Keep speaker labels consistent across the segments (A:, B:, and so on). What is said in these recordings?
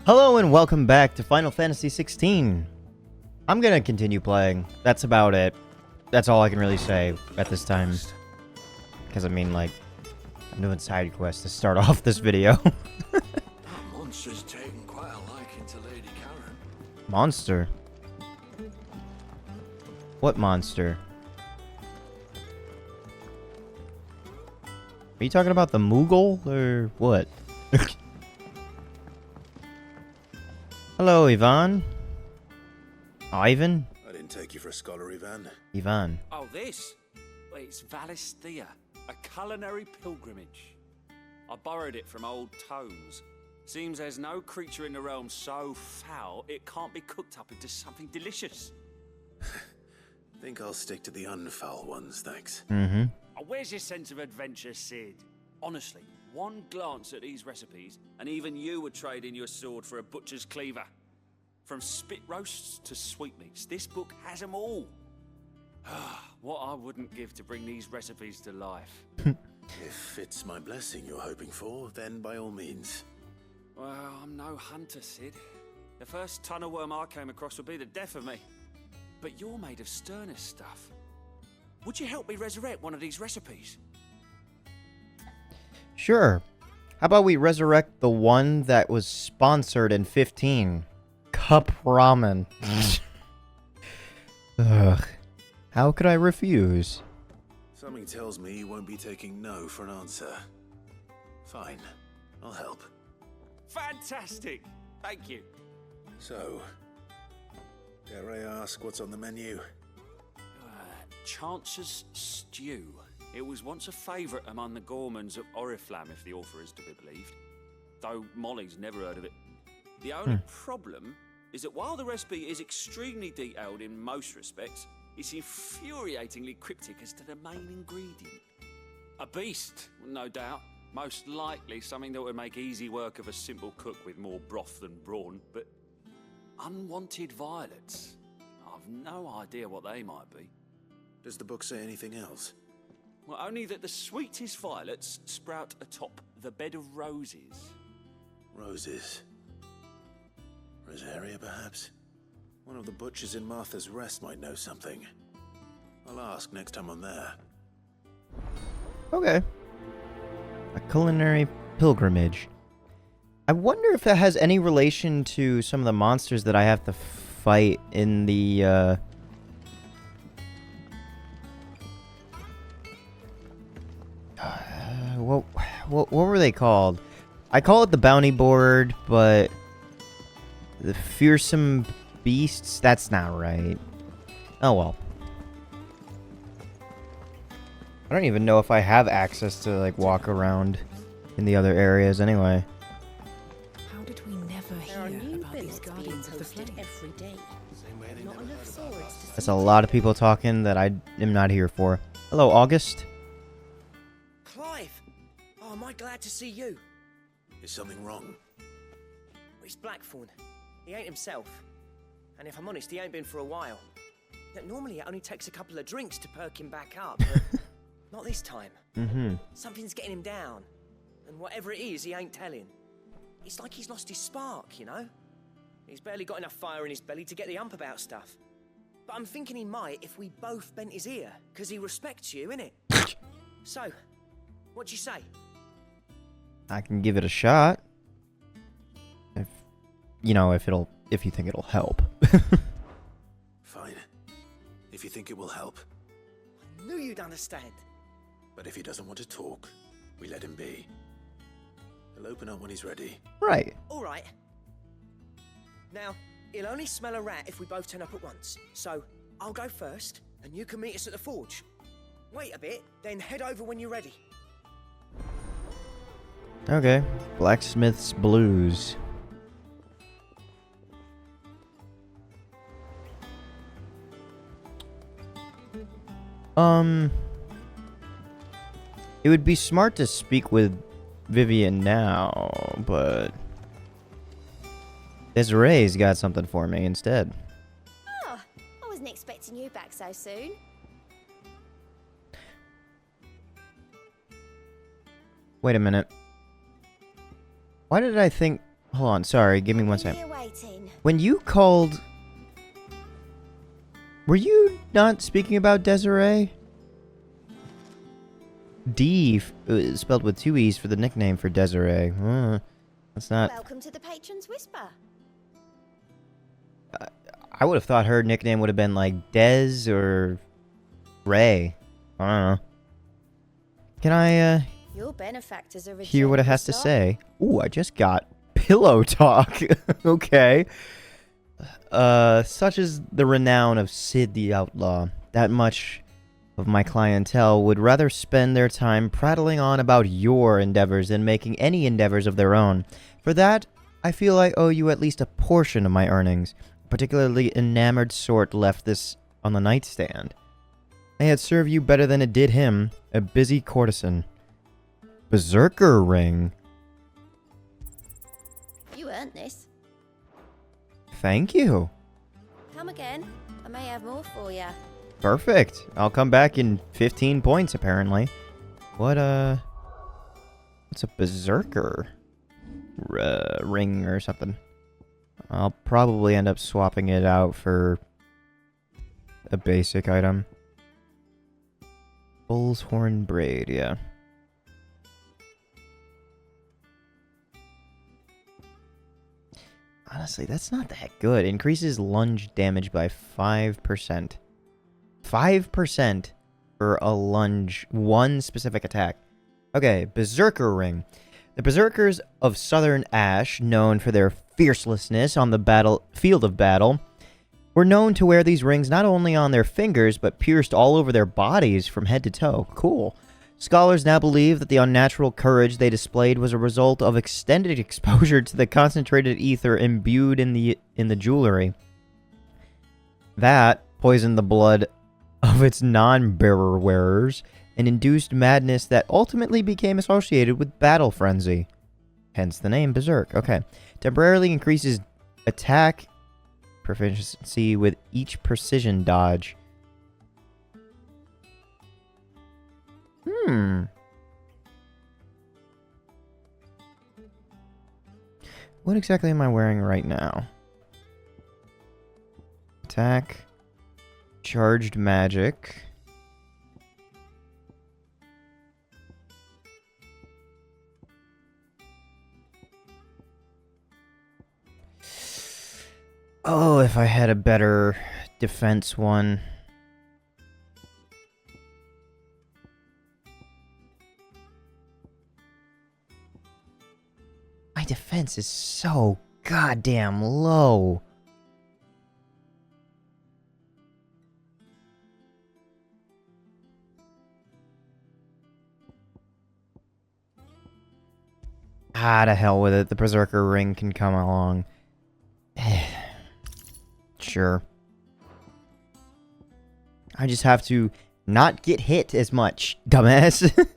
A: Hello and welcome back to Final Fantasy XVI. I'm gonna continue playing. That's about it. That's all I can really say at this time. Because I mean, like, I'm doing side quests to start off this video.
B: That monster's taken quite a liking to Lady Karen.
A: Monster? What monster? Are you talking about the Moogle or what? Hello, Ivan. Ivan?
B: I didn't take you for a scholar, Ivan.
A: Ivan.
C: Oh, this? Well, it's Valisthea, a culinary pilgrimage. I borrowed it from old tomes. Seems there's no creature in the realm so foul it can't be cooked up into something delicious.
B: Think I'll stick to the unfoul ones, thanks.
A: Mm-hmm.
C: Oh, where's your sense of adventure, Sid? Honestly, one glance at these recipes, and even you would trade in your sword for a butcher's cleaver. From spit roasts to sweetmeats, this book has them all. What I wouldn't give to bring these recipes to life.
B: If it's my blessing you're hoping for, then by all means.
C: Well, I'm no hunter, Sid. The first tunnel worm I came across would be the death of me. But you're made of sterner stuff. Would you help me resurrect one of these recipes?
A: Sure. How about we resurrect the one that was sponsored in 15? Cup ramen. Ugh. How could I refuse?
B: Something tells me you won't be taking no for an answer. Fine, I'll help.
C: Fantastic! Thank you.
B: So, dare I ask what's on the menu?
C: Chance's Stew. It was once a favourite among the gourmands of Oriflamme, if the author is to be believed. Though Molly's never heard of it. The only problem is that while the recipe is extremely detailed in most respects, it's infuriatingly cryptic as to the main ingredient. A beast, no doubt. Most likely something that would make easy work of a simple cook with more broth than brawn, but unwanted violets. I've no idea what they might be.
B: Does the book say anything else?
C: Well, only that the sweetest violets sprout atop the bed of roses.
B: Roses. Rosaria, perhaps? One of the butchers in Martha's Rest might know something. I'll ask next time I'm there.
A: Okay. A culinary pilgrimage. I wonder if that has any relation to some of the monsters that I have to fight in the, what were they called? I call it the bounty board, but the fearsome beasts, that's not right. Oh well. I don't even know if I have access to like walk around in the other areas anyway.
D: How did we never hear about these guardians of the flame every day? Not enough swords to
A: That's a lot of people talking that I am not here for. Hello, August.
E: Clive! Oh, am I glad to see you?
B: Is something wrong?
E: It's Blackthorn. He ain't himself. And if I'm honest, he ain't been for a while. That normally it only takes a couple of drinks to perk him back up, but not this time.
A: Mm-hmm.
E: Something's getting him down. And whatever it is, he ain't telling. It's like he's lost his spark, you know? He's barely got enough fire in his belly to get the ump about stuff. But I'm thinking he might if we both bent his ear, because he respects you, innit? So, what'd you say?
A: I can give it a shot. If if you think it'll help.
B: Fine. If you think it will help.
E: I knew you'd understand.
B: But if he doesn't want to talk, we let him be. He'll open up when he's ready.
A: Right.
E: All right. Now, he'll only smell a rat if we both turn up at once. So, I'll go first, and you can meet us at the forge. Wait a bit, then head over when you're ready.
A: Okay. Blacksmith's Blues. It would be smart to speak with Vivian now, but Desiree's got something for me instead.
F: Oh, I wasn't expecting you back so soon.
A: Wait a minute. Why did I think Hold on, sorry, give me one second.
F: Here waiting.
A: When you called... Were you not speaking about Desiree? D, spelled with 2 E's for the nickname for Desiree. That's not...
F: Welcome to the Patron's Whisper.
A: I would have thought her nickname would have been like Des or Ray. I don't know. Can I,
F: Your benefactors are
A: hear what it has to
F: Stock.
A: say? Ooh, I just got pillow talk. Okay. Such is the renown of Sid the Outlaw. That much of my clientele would rather spend their time prattling on about your endeavors than making any endeavors of their own. For that, I feel I owe you at least a portion of my earnings. A particularly enamored sort left this on the nightstand. May it serve you better than it did him, a busy courtesan. Berserker ring.
F: You earned this.
A: Thank you.
F: Come again. I may have more for you.
A: Perfect. I'll come back in 15 points, apparently. What's a berserker ring or something? I'll probably end up swapping it out for a basic item. Bull's horn braid, yeah. Honestly, that's not that good. Increases lunge damage by 5%. 5% for a lunge, one specific attack. Okay, Berserker Ring. The Berserkers of Southern Ash, known for their fiercelessness on the field of battle, were known to wear these rings not only on their fingers, but pierced all over their bodies from head to toe. Cool. Scholars now believe that the unnatural courage they displayed was a result of extended exposure to the concentrated ether imbued in the jewelry. That poisoned the blood of its non-bearer wearers and induced madness that ultimately became associated with battle frenzy. Hence the name Berserk. Okay. Temporarily increases attack proficiency with each precision dodge. What exactly am I wearing right now? Attack. Charged magic. Oh, if I had a better defense one. My defense is so goddamn low. Ah, to hell with it. The Berserker ring can come along. Sure. I just have to not get hit as much, dumbass.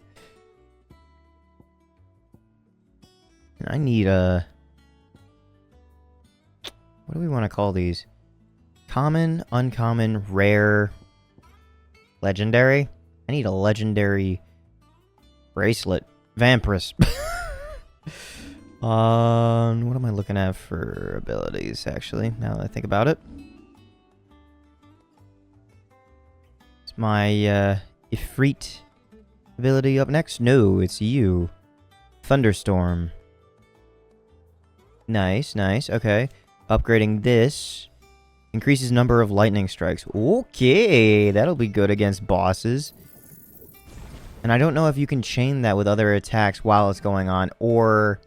A: I need a... What do we want to call these? Common, uncommon, rare, legendary? I need a legendary bracelet. Vampirus. What am I looking at for abilities, actually, now that I think about it? Is my, Ifrit ability up next? No, it's you. Thunderstorm. Nice, nice, okay. Upgrading this. Increases number of lightning strikes. Okay, that'll be good against bosses. And I don't know if you can chain that with other attacks while it's going on, or...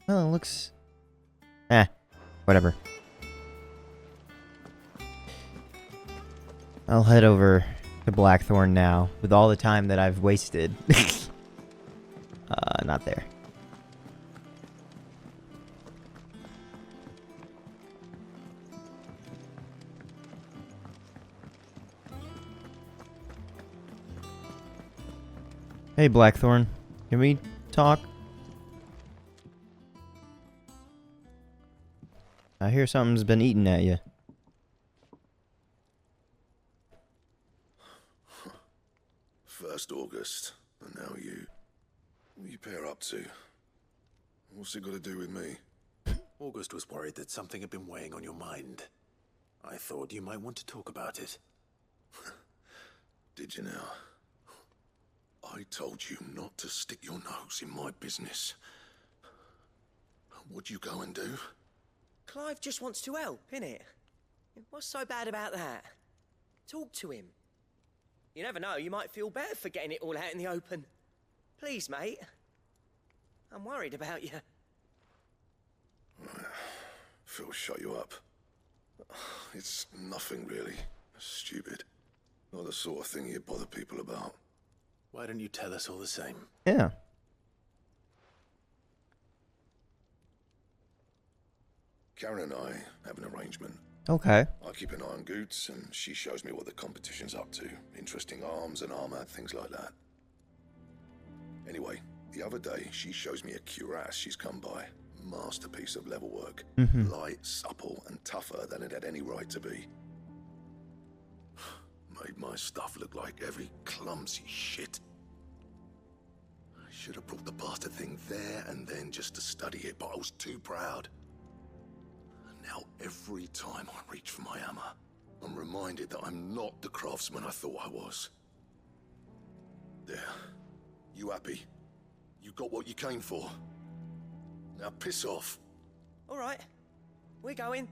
A: Well, it looks... whatever. I'll head over to Blackthorn now, with all the time that I've wasted. Not there. Hey, Blackthorn. Can we talk? I hear something's been eating at you.
G: First August, and now you. What you pair up to? What's it got to do with me?
B: August was worried that something had been weighing on your mind. I thought you might want to talk about it.
G: Did you now? I told you not to stick your nose in my business. What'd you go and do?
E: Clive just wants to help, innit? What's so bad about that? Talk to him. You never know, you might feel better for getting it all out in the open. Please, mate. I'm worried about you.
G: Phil shut you up. It's nothing really. Stupid. Not the sort of thing you bother people about.
B: Why don't you tell us all the same?
A: Yeah.
G: Karen and I have an arrangement.
A: Okay.
G: I keep an eye on Goots, and she shows me what the competition's up to. Interesting arms and armor, things like that. Anyway, the other day, she shows me a cuirass she's come by. Masterpiece of level work. Light, supple, and tougher than it had any right to be. Made my stuff look like every clumsy shit. I should have brought the bastard thing there and then just to study it, but I was too proud. And now every time I reach for my hammer, I'm reminded that I'm not the craftsman I thought I was. There. You happy? You got what you came for. Now piss off.
E: All right, we're going.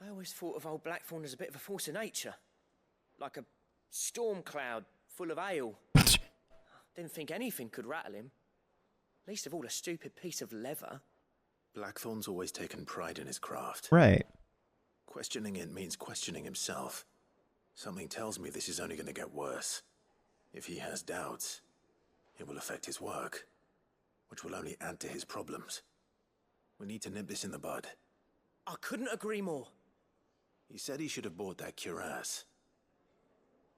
E: I always thought of old Blackthorn as a bit of a force of nature. Like a storm cloud full of hail. Didn't think anything could rattle him. Least of all a stupid piece of leather.
B: Blackthorn's always taken pride in his craft.
A: Right.
B: Questioning it means questioning himself. Something tells me this is only going to get worse. If he has doubts, it will affect his work, which will only add to his problems. We need to nip this in the bud.
E: I couldn't agree more.
B: He said he should have bought that cuirass.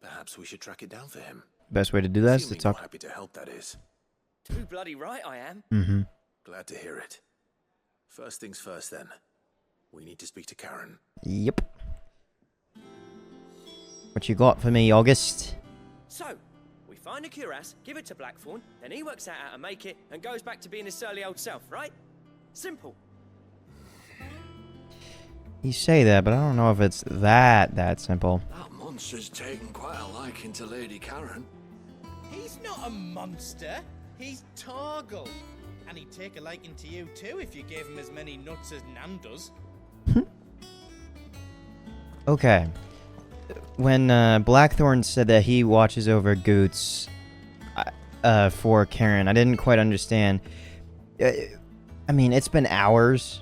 B: Perhaps we should track it down for him.
A: Best way to do that is to
B: Assuming
A: talk.
B: you're happy to help, that is.
E: Too bloody right I am.
B: Glad to hear it. First things first, then. We need to speak to Karen.
A: Yep. What you got for me, August?
E: So, we find a cuirass, give it to Blackthorn, then he works out how to make it and goes back to being his surly old self, right? Simple.
A: You say that, but I don't know if it's that simple.
H: That monster's taken quite a liking to Lady Karen.
I: He's not a monster. He's Torgal. And he'd take a liking to you too if you gave him as many nuts as Nan does.
A: Okay. When Blackthorn said that he watches over Goots for Karen, I didn't quite understand. I mean, it's been hours,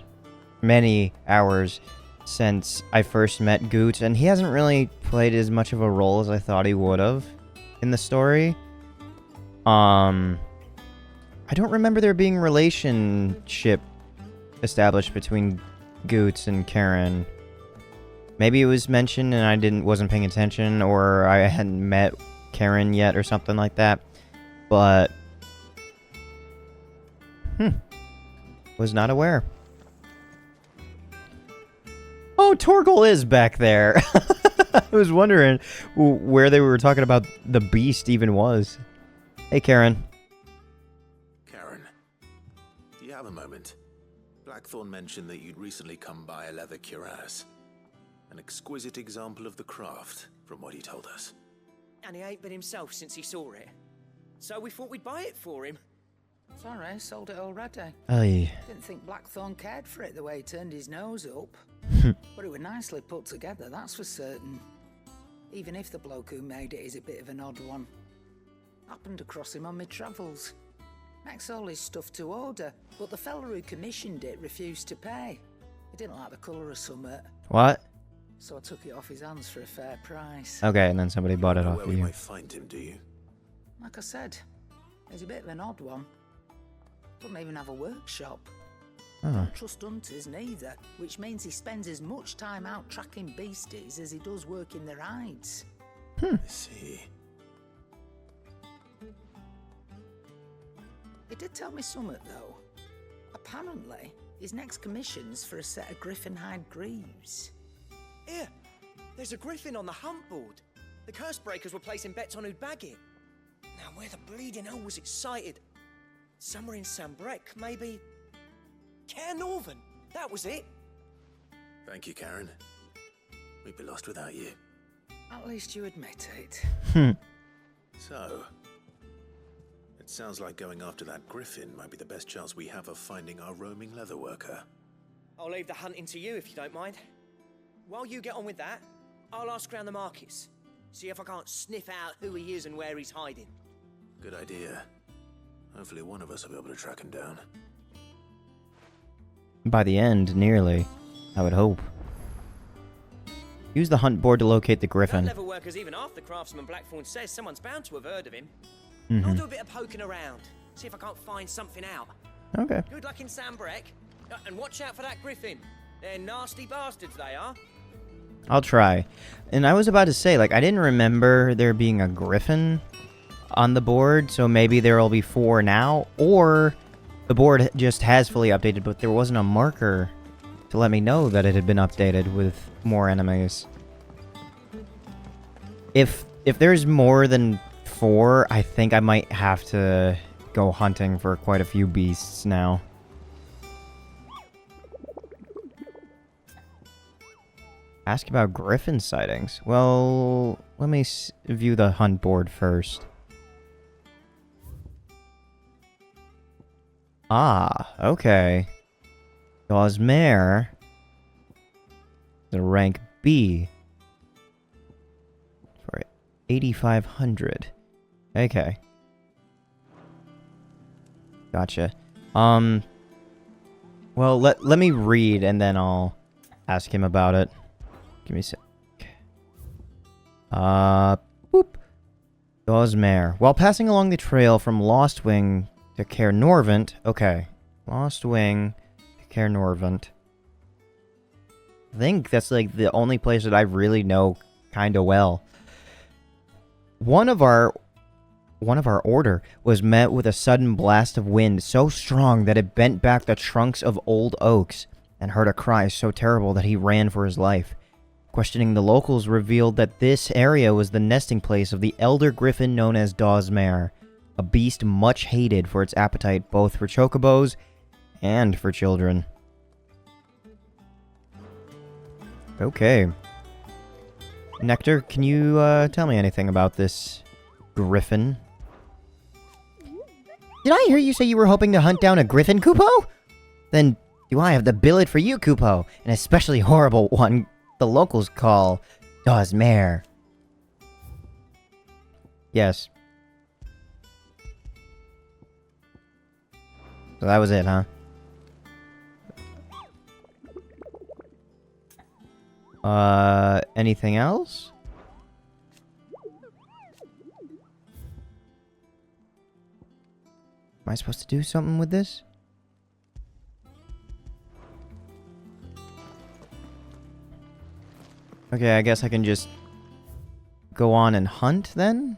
A: many hours, since I first met Goots, and he hasn't really played as much of a role as I thought he would have in the story. I don't remember there being relationship established between Goots and Karen. Maybe it was mentioned and I wasn't paying attention, or I hadn't met Karen yet or something like that. But was not aware. Oh, Torgal is back there. I was wondering where they were talking about the beast even was. Hey, Karen.
B: Karen, do you have a moment? Blackthorn mentioned that you'd recently come by a leather cuirass. An exquisite example of the craft, from what he told us.
E: And he ain't been himself since he saw it. So we thought we'd buy it for him.
J: Sorry, sold it already.
A: Aye.
J: Didn't think Blackthorn cared for it the way he turned his nose up. But it was nicely put together, that's for certain. Even if the bloke who made it is a bit of an odd one. Happened across him on my travels. Makes all his stuff to order, but the fella who commissioned it refused to pay. He didn't like the colour of summit.
A: What?
J: So I took it off his hands for a fair price.
A: Okay, and then somebody bought it off
B: Where
A: of
B: we
A: you.
B: might find him, do you?
J: Like I said, he's a bit of an odd one. Doesn't even have a workshop.
A: Oh.
J: Don't trust hunters neither, which means he spends as much time out tracking beasties as he does working their hides.
B: I see.
J: He did tell me something though. Apparently, His next commission's for a set of griffin hide greaves.
E: Here, there's a griffin on the hunt board. The curse breakers were placing bets on who'd bag it. Now, where the bleeding hell was it sighted? Somewhere in Sambrec, maybe... Caer Northern, that was it.
B: Thank you, Karen. We'd be lost without you.
J: At least you admit it.
B: So, it sounds like going after that griffin might be the best chance we have of finding our roaming leatherworker.
E: I'll leave the hunting to you if you don't mind. While you get on with that, I'll ask around the markets. See if I can't sniff out who he is and where he's hiding.
B: Good idea. Hopefully one of us will be able to track him down.
A: By the end, nearly. I would hope. Use the hunt board to locate the griffin.
E: That leatherworker's even after Craftsman Blackthorn says someone's bound to have heard of him. I'll do a bit of poking around. See if I can't find something out.
A: Okay.
E: Good luck in Sambrec. And watch out for that griffin. They're nasty bastards, they are.
A: I'll try. And I was about to say, like, I didn't remember there being a griffin on the board, so maybe there will be 4 now, or the board just has fully updated, but there wasn't a marker to let me know that it had been updated with more enemies. If there's more than 4, I think I might have to go hunting for quite a few beasts now. Ask about griffin sightings. Well, let me view the hunt board first. Ah, okay. Dawsmare. The rank B. For 8,500. Okay. Gotcha. Well, let me read and then I'll ask him about it. Give me a sec. Boop. Dawsmare. While passing along the trail from Lost Wing to Caer Norvent. Okay. Lost Wing to Caer Norvent. I think that's like the only place that I really know kind of well. One of our order was met with a sudden blast of wind so strong that it bent back the trunks of old oaks, and heard a cry so terrible that he ran for his life. Questioning the locals revealed that this area was the nesting place of the elder griffin known as Dawsmare, a beast much hated for its appetite both for chocobos and for children. Okay. Nectar, can you tell me anything about this griffin? Did I hear you say you were hoping to hunt down a griffin, Kupo? Then do I have the billet for you, Kupo, an especially horrible one the locals call Dawsmare. Yes. So that was it, huh? Anything else? Am I supposed to do something with this? Okay, I guess I can just go on and hunt then?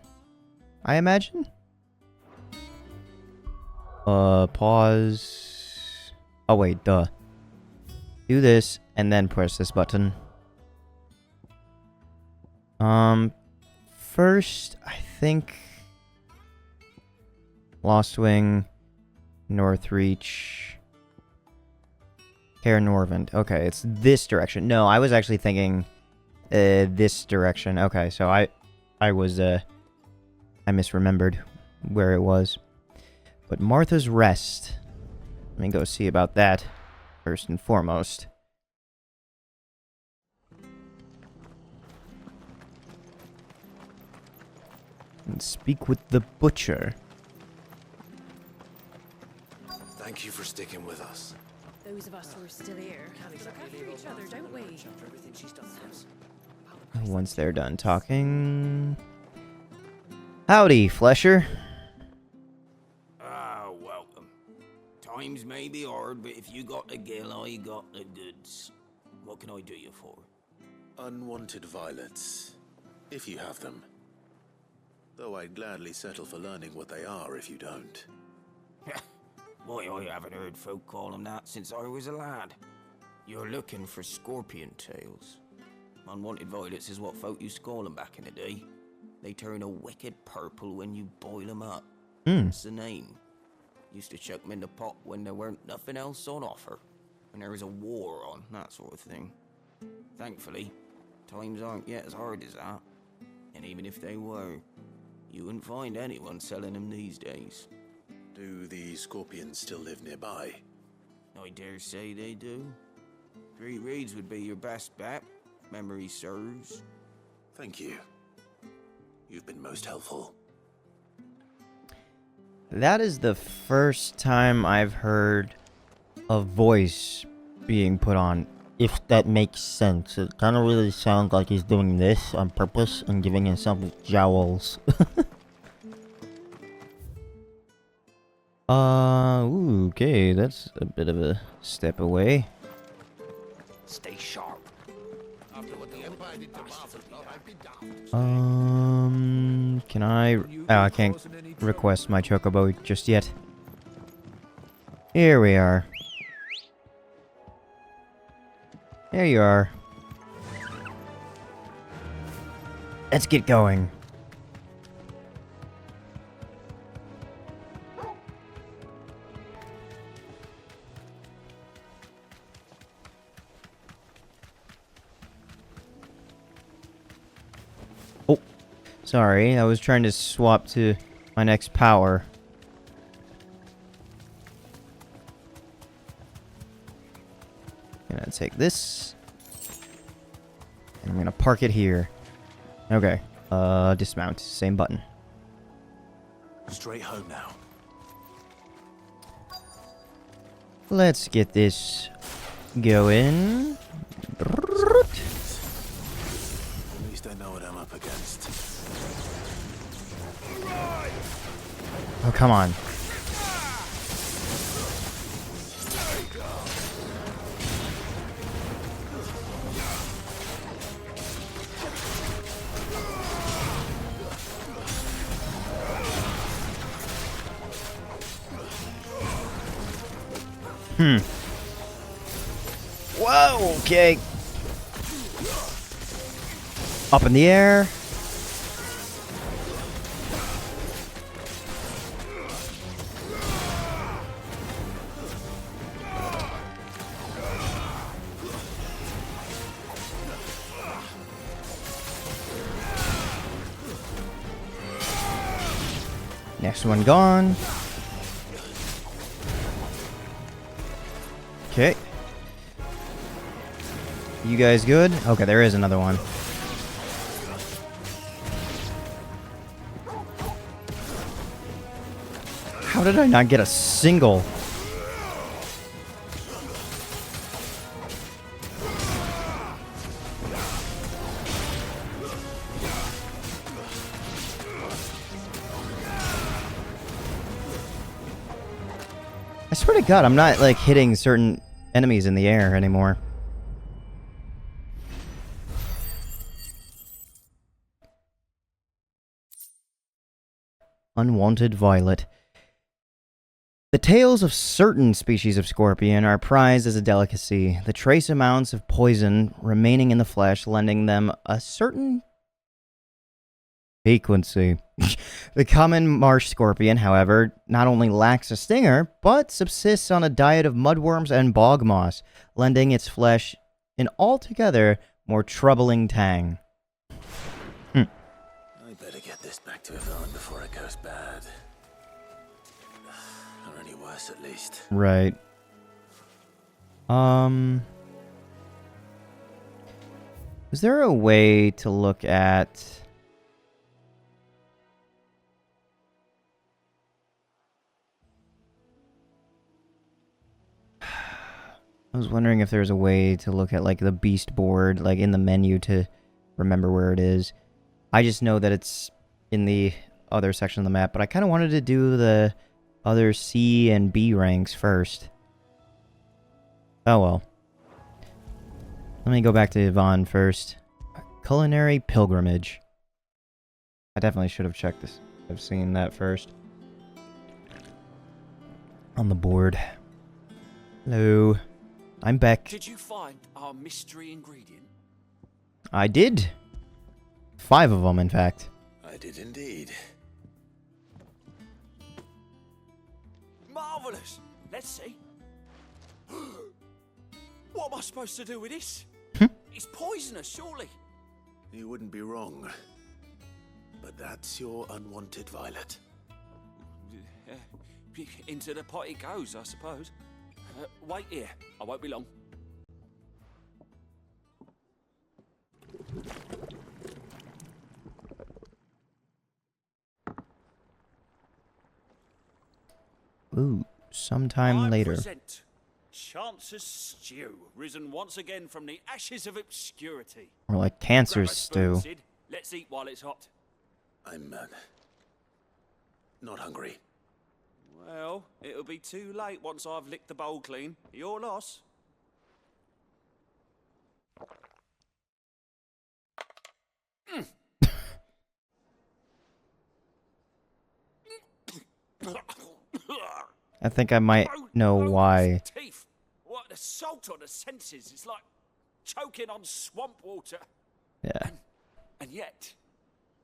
A: I imagine? Pause. Oh wait, duh. Do this, and then press this button. First, I think... Lost Wing, Northreach, Caer Norvent. Okay, it's this direction. No, I was actually thinking this direction. Okay, so I misremembered where it was. But Martha's Rest. Let me go see about that first and foremost. And speak with the butcher.
H: Thank you for sticking with us.
D: Those of us who are still here have to look after each other, don't we?
A: Once they're done talking... Howdy, Flesher.
K: Ah, welcome. Times may be hard, but if you got the gill, I got the goods. What can I do you for?
B: Unwanted violets, if you have them. Though I'd gladly settle for learning what they are if you don't.
K: Why, I haven't heard folk call 'em that since I was a lad. You're looking for scorpion tails. Unwanted violets is what folk used to call 'em back in the day. They turn a wicked purple when you boil 'em up. That's the name. Used to chuck 'em in the pot when there weren't nothing else on offer. When there was a war on, that sort of thing. Thankfully, times aren't yet as hard as that. And even if they were, you wouldn't find anyone selling them these days.
B: Do the scorpions still live nearby?
K: I dare say they do. 3 reeds would be your best bet, if memory serves.
B: Thank you. You've been most helpful.
A: That is the first time I've heard a voice being put on, if that makes sense. It kind of really sounds like he's doing this on purpose and giving himself jowls. Ooh, okay, that's a bit of a step away.
K: Stay sharp.
A: Can I... Oh, I can't request my chocobo just yet. Here we are. There you are. Let's get going. Oh, sorry. I was trying to swap to my next power. Gonna take this. And I'm gonna park it here. Okay. Dismount. Same button.
B: Straight home now.
A: Let's get this going.
B: At least I know what I'm up against.
A: Oh, come on. Whoa, okay. Up in the air. Next one gone. Okay. You guys good? Okay, there is another one. How did I not get a single? I swear to God, I'm not, like, hitting certain enemies in the air anymore. Unwanted violet. The tails of certain species of scorpion are prized as a delicacy, the trace amounts of poison remaining in the flesh lending them a certain piquancy. The common marsh scorpion, however, not only lacks a stinger, but subsists on a diet of mudworms and bog moss, lending its flesh an altogether more troubling tang.
B: I better get this back to Yvonne before it goes bad. Or any worse, at least.
A: Right. Is there a way to look at... I was wondering if there's a way to look at, like, the beast board, like, in the menu to remember where it is. I just know that it's in the other section of the map, but I kind of wanted to do the other C and B ranks first. Oh well. Let me go back to Yvonne first. Culinary pilgrimage. I definitely should have checked this. I've seen that first. on the board. Hello. I'm back.
C: Did you find our mystery ingredient?
A: I did. 5 of them, in fact.
B: I did indeed.
C: Marvelous! Let's see. What am I supposed to do with this? It's poisonous, surely.
B: You wouldn't be wrong. But that's your unwanted violet.
C: Into the pot it goes, I suppose. Wait here. I won't be long.
A: Ooh, sometime later.
C: Present Chance's Stew, risen once again from the ashes of obscurity.
A: Or like cancer
C: Grab a spoon,
A: stew.
C: Sid. Let's eat while it's hot.
B: I'm not hungry.
C: Well, it'll be too late once I've licked the bowl clean. Your loss.
A: I think I might know why.
C: Teeth. What the salt on the senses? It's like choking on swamp water.
A: Yeah.
C: And yet,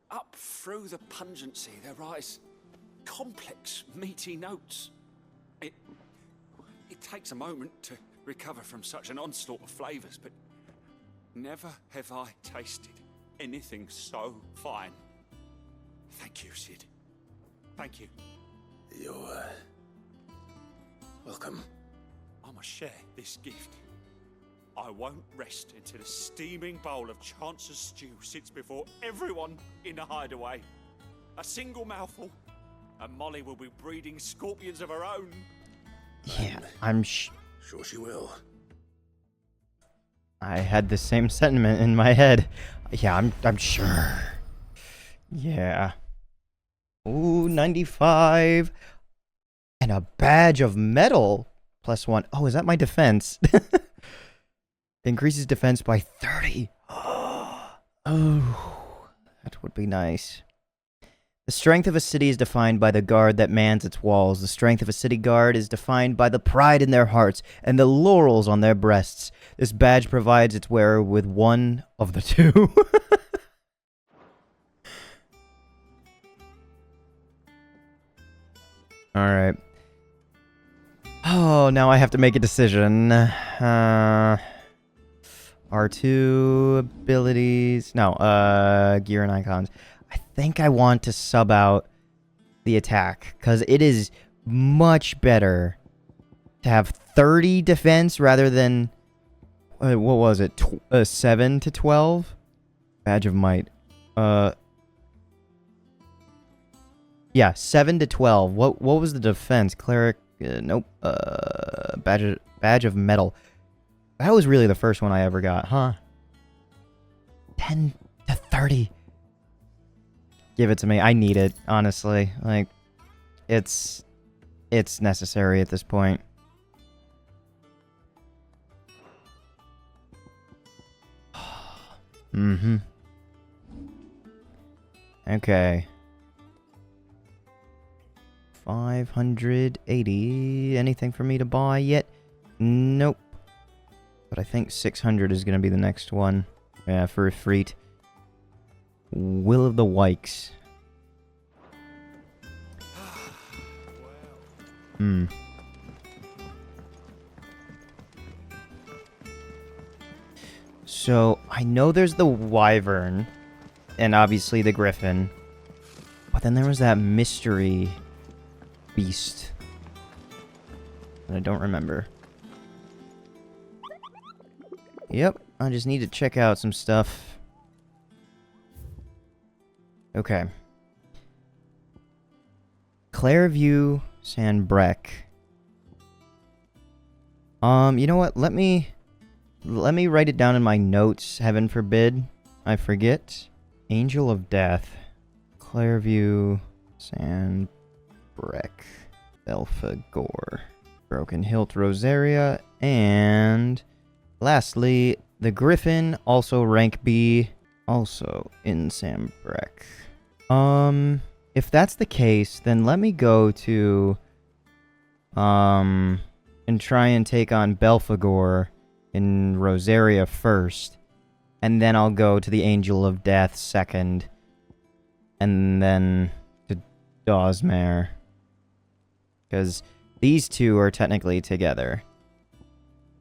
C: up through the pungency, there rise complex, meaty notes. It takes a moment to recover from such an onslaught of flavors, but never have I tasted anything so fine. Thank you, Sid. Thank you.
B: You're welcome.
C: I must share this gift. I won't rest until a steaming bowl of Chance's Stew sits before everyone in the hideaway. A single mouthful, and Molly will be breeding scorpions of her own.
A: Yeah, I'm
B: sure she will.
A: I had the same sentiment in my head. Yeah, I'm sure. Yeah. Ooh, 95. And a badge of metal. +1. Oh, is that my defense? Increases defense by 30. Oh, that would be nice. The strength of a city is defined by the guard that mans its walls. The strength of a city guard is defined by the pride in their hearts and the laurels on their breasts. This badge provides its wearer with one of the two. Alright. Oh, now I have to make a decision. R2 abilities. No, gear and icons. I think I want to sub out the attack, because it is much better to have 30 defense rather than, what was it, 7 to 12? Badge of Might. Yeah, 7 to 12. What was the defense? Cleric? Nope. Badge of Metal. That was really the first one I ever got, huh? 10 to 30. Give it to me. I need it, honestly. Like, it's necessary at this point. Mm-hmm. Okay. 580. Anything for me to buy yet? Nope. But I think 600 is going to be the next one. Yeah, for a freet. Will of the Wykes. Hmm. So, I know there's the Wyvern. And obviously the Griffin. But then there was that mystery beast. that I don't remember. Yep, I just need to check out some stuff. Okay. Clairview Sandbreck. You know what? Let me write it down in my notes. Heaven forbid I forget. Angel of Death. Clairview Sandbreck. Belphegor. Broken Hilt Rosaria. And lastly, the Griffin, also rank B, also in Sandbreck. If that's the case, then let me go to And try and take on Belphegor in Rosaria first. And then I'll go to the Angel of Death second. And then to Dawsmare. Because these two are technically together.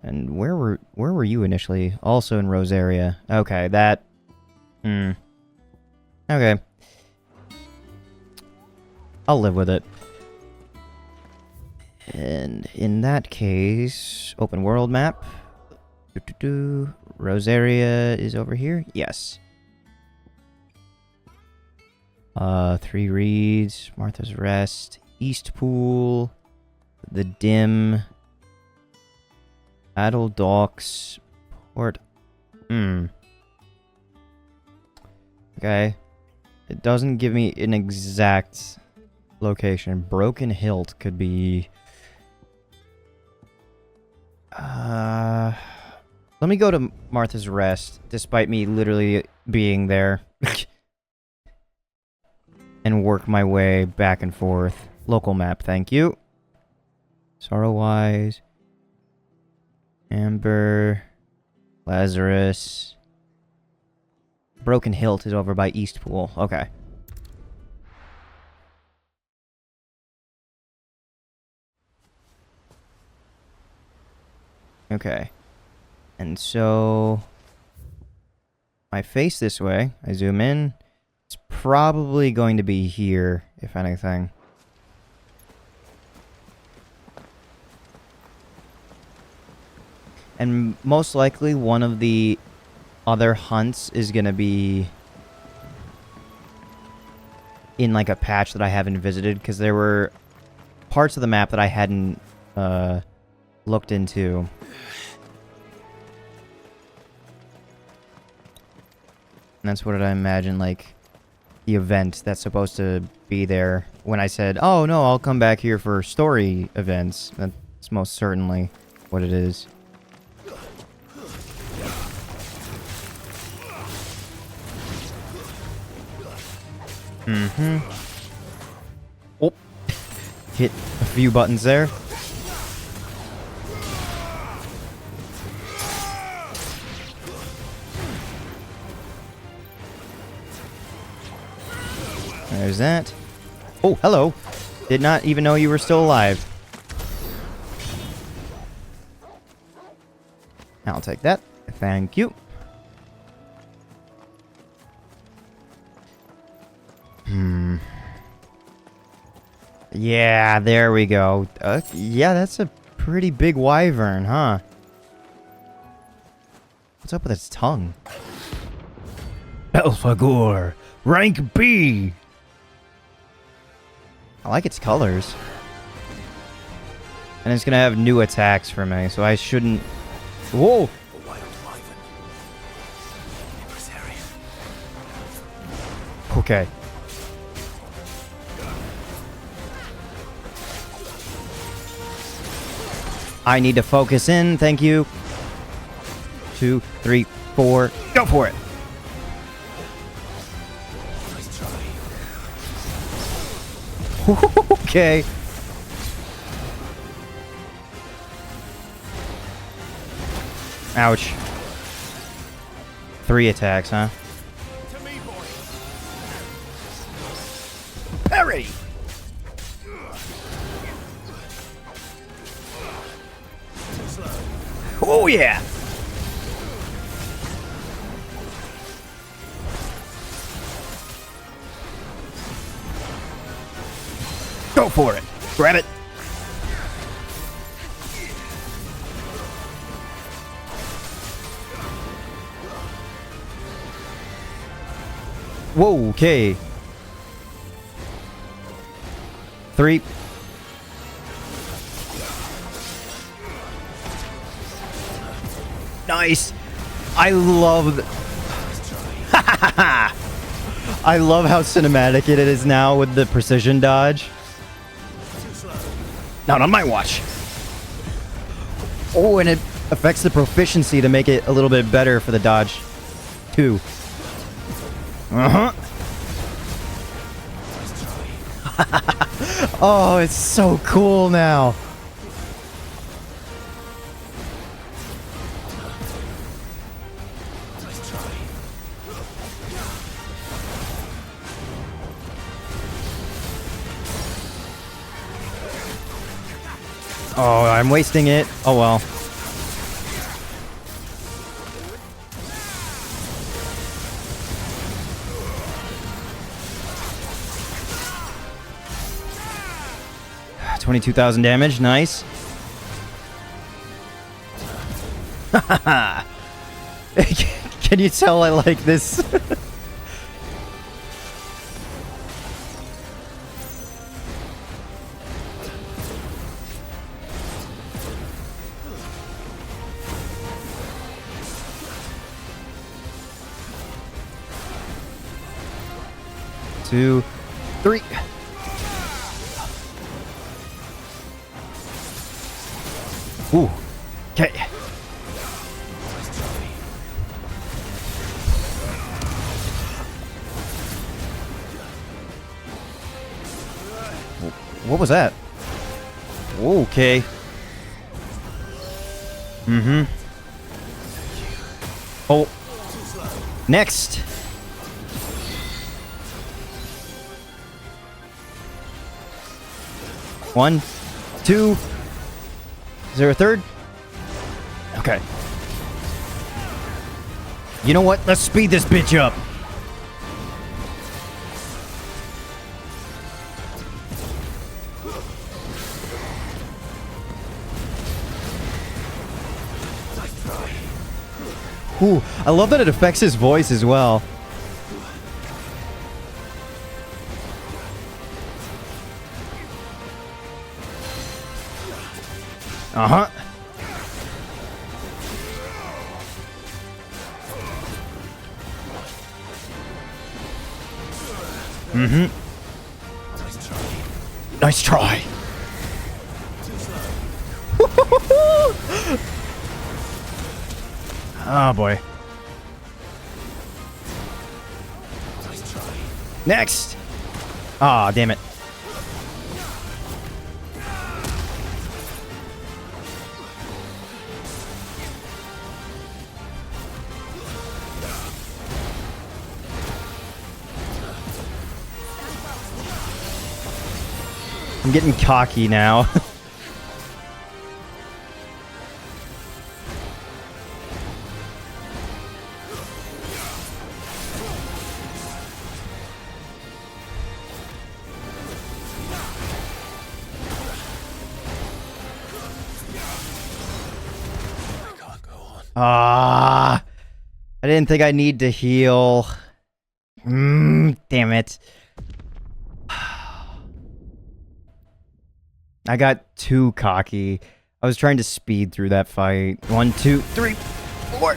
A: And where were you initially? Also in Rosaria. Okay, that... Okay. I'll live with it. And in that case, open world map. Rosaria is over here? Yes. 3 Reeds, Martha's Rest, East Pool, the Dim, Adel Docks, Port... Okay. It doesn't give me an exact location. Broken Hilt could be... let me go to Martha's Rest, despite me literally being there. And work my way back and forth. Local map, thank you. Sorrowwise. Amber. Lazarus. Broken Hilt is over by East Pool. Okay. Okay. And so... I face this way. I zoom in. It's probably going to be here, if anything. And most likely one of the other hunts is going to be in like a patch that I haven't visited, because there were parts of the map that I hadn't looked into. And that's what I imagine, like, the event that's supposed to be there. When I said, oh no, I'll come back here for story events. That's most certainly what it is. Oh. Hit a few buttons there. There's that. Oh, hello. Did not even know you were still alive. I'll take that. Thank you. Yeah, there we go. Yeah, that's a pretty big wyvern, huh? What's up with its tongue? Belphegor, rank B. I like its colors. And it's gonna have new attacks for me, so I shouldn't... Whoa! Okay. I need to focus in, thank you. 2, 3, 4, go for it! Okay. Ouch. 3 attacks, huh? Parry! Oh yeah! Go for it! Grab it! Whoa, okay. 3. Nice! I love... I love how cinematic it is now with the precision dodge. Not on my watch. Oh, and it affects the proficiency to make it a little bit better for the dodge, too. Oh, it's so cool now. Oh, I'm wasting it. Oh well. $22,000 damage. Nice. Can you tell I like this? Two, three. Ooh. Okay. What was that? Okay. Mm-hmm. Oh. Next. One, two. Is there a third? Okay. You know what? Let's speed this bitch up. Ooh, I love that it affects his voice as well. Uh-huh. Mm-hmm. Nice try. Oh boy. Next. Ah, damn it. I'm getting cocky now. Ah, I didn't think I need to heal. Damn it. I got too cocky. I was trying to speed through that fight. 1, 2, 3, 4.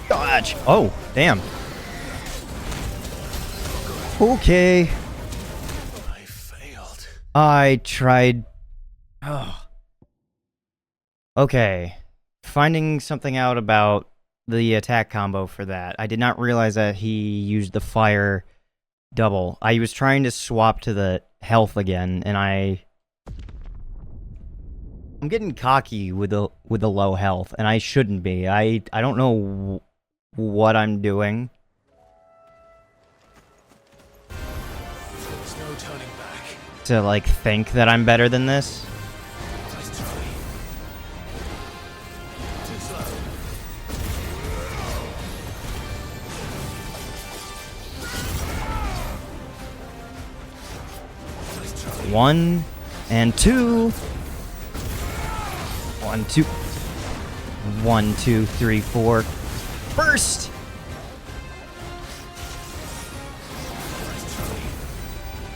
A: Dodge. Oh, damn. Okay.
B: I failed.
A: I tried. Oh. Okay. Finding something out about the attack combo for that. I did not realize that he used the fire double. I was trying to swap to the health again, and I'm getting cocky with the low health, and I shouldn't be. I don't know what I'm doing.
B: There's no turning back.
A: To like think that I'm better than this.
B: Nice try. Too slow.
A: 1 and 2. 1, 2. 1, 2, 3, 4. Burst!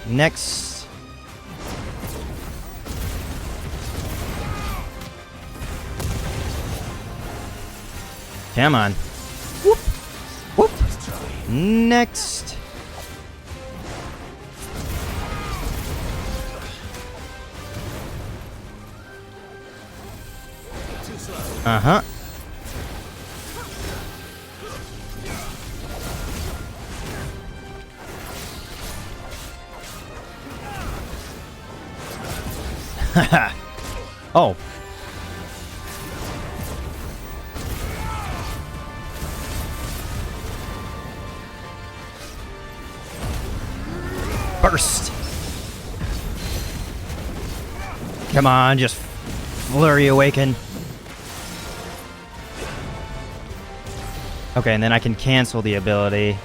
A: Next. Come on. Whoop. Whoop. Next. Uh-huh. Haha. Oh. Burst! Come on, just Flurry Awaken. Okay, and then I can cancel the ability.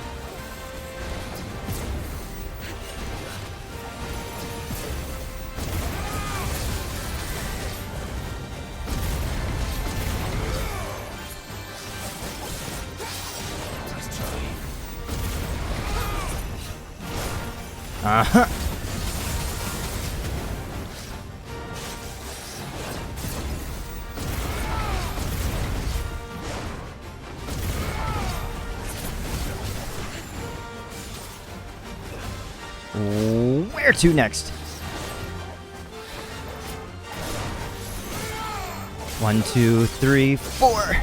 A: Uh-huh. Where to next? 1, 2, 3, 4.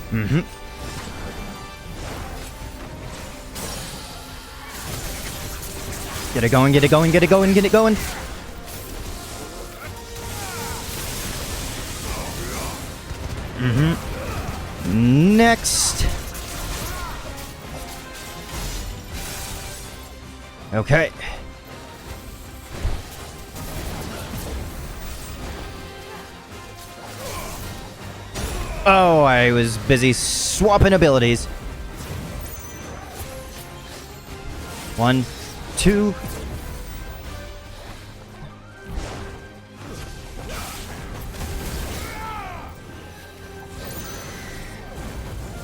A: Mm-hmm. Get it going, get it going, get it going, get it going. Mm-hmm. Next. Okay. Oh, I was busy swapping abilities. 1, 2.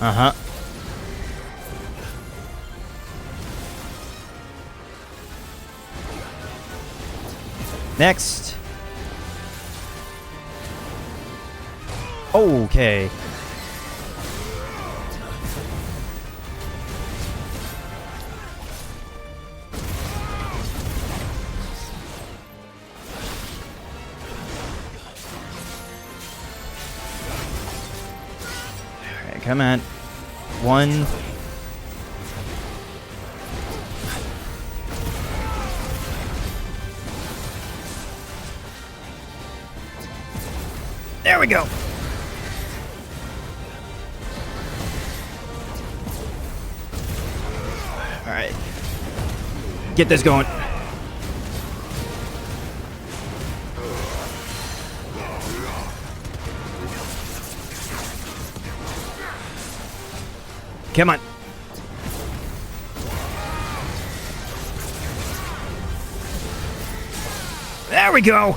A: Uh-huh. Next. Okay. Alright, come on. 1. There we go. Alright. Get this going. Come on. There we go.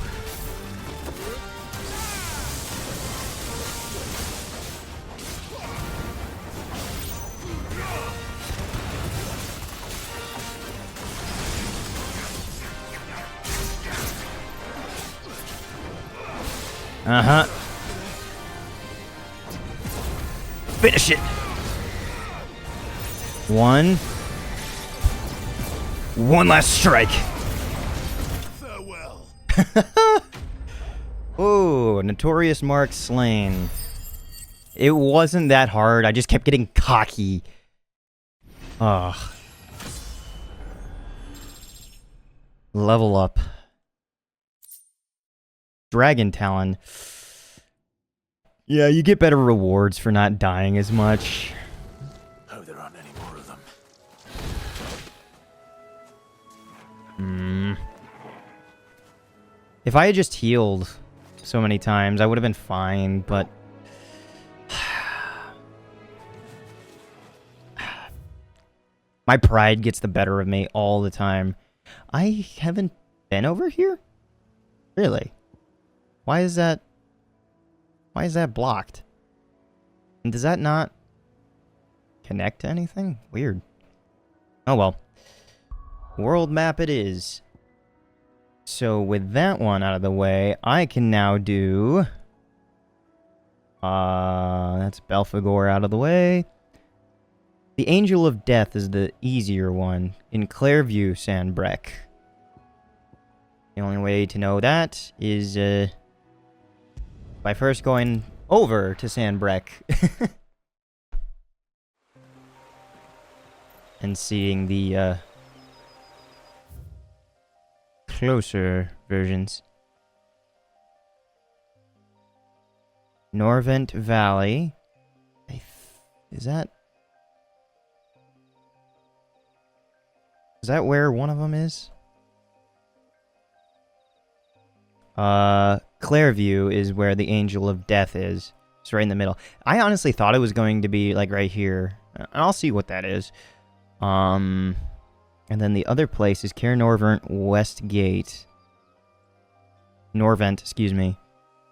A: Uh-huh. Finish it. 1 last strike.
G: Farewell.
A: Oh, Notorious Mark slain. It wasn't that hard. I just kept getting cocky. Ugh. Level up. Dragon Talon. Yeah, you get better rewards for not dying as much.
B: Hope there aren't any more of them.
A: If I had just healed so many times, I would have been fine, but... my pride gets the better of me all the time. I haven't been over here? Really? Why is that blocked? And does that not connect to anything? Weird. Oh well. World map it is. So with that one out of the way, I can now do... that's Belphegor out of the way. The Angel of Death is the easier one in Clairview, Sandbreck. The only way to know that is by first going over to Sandbreck. and seeing the closer versions. Norvent Valley. Is that where one of them is? Clairview is where the Angel of Death is. It's right in the middle. I honestly thought it was going to be like right here. I'll see what that is. And then the other place is Cair Norvent Westgate. Norvent, excuse me.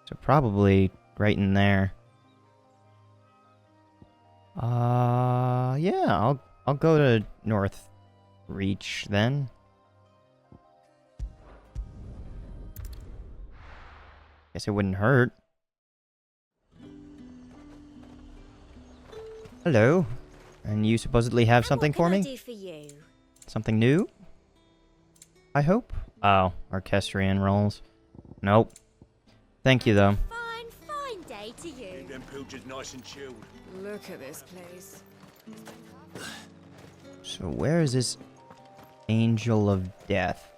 A: So probably right in there. Yeah, I'll go to North Reach then. Guess it wouldn't hurt. Hello. And you supposedly have something for me?
F: What can I do for you?
A: Something new? I hope? Oh, orchestrion rolls. Nope. Thank you, though.
F: Fine day to you.
H: Keep them pilchards nice and chilled.
D: Look at this place.
A: So where is this Angel of Death?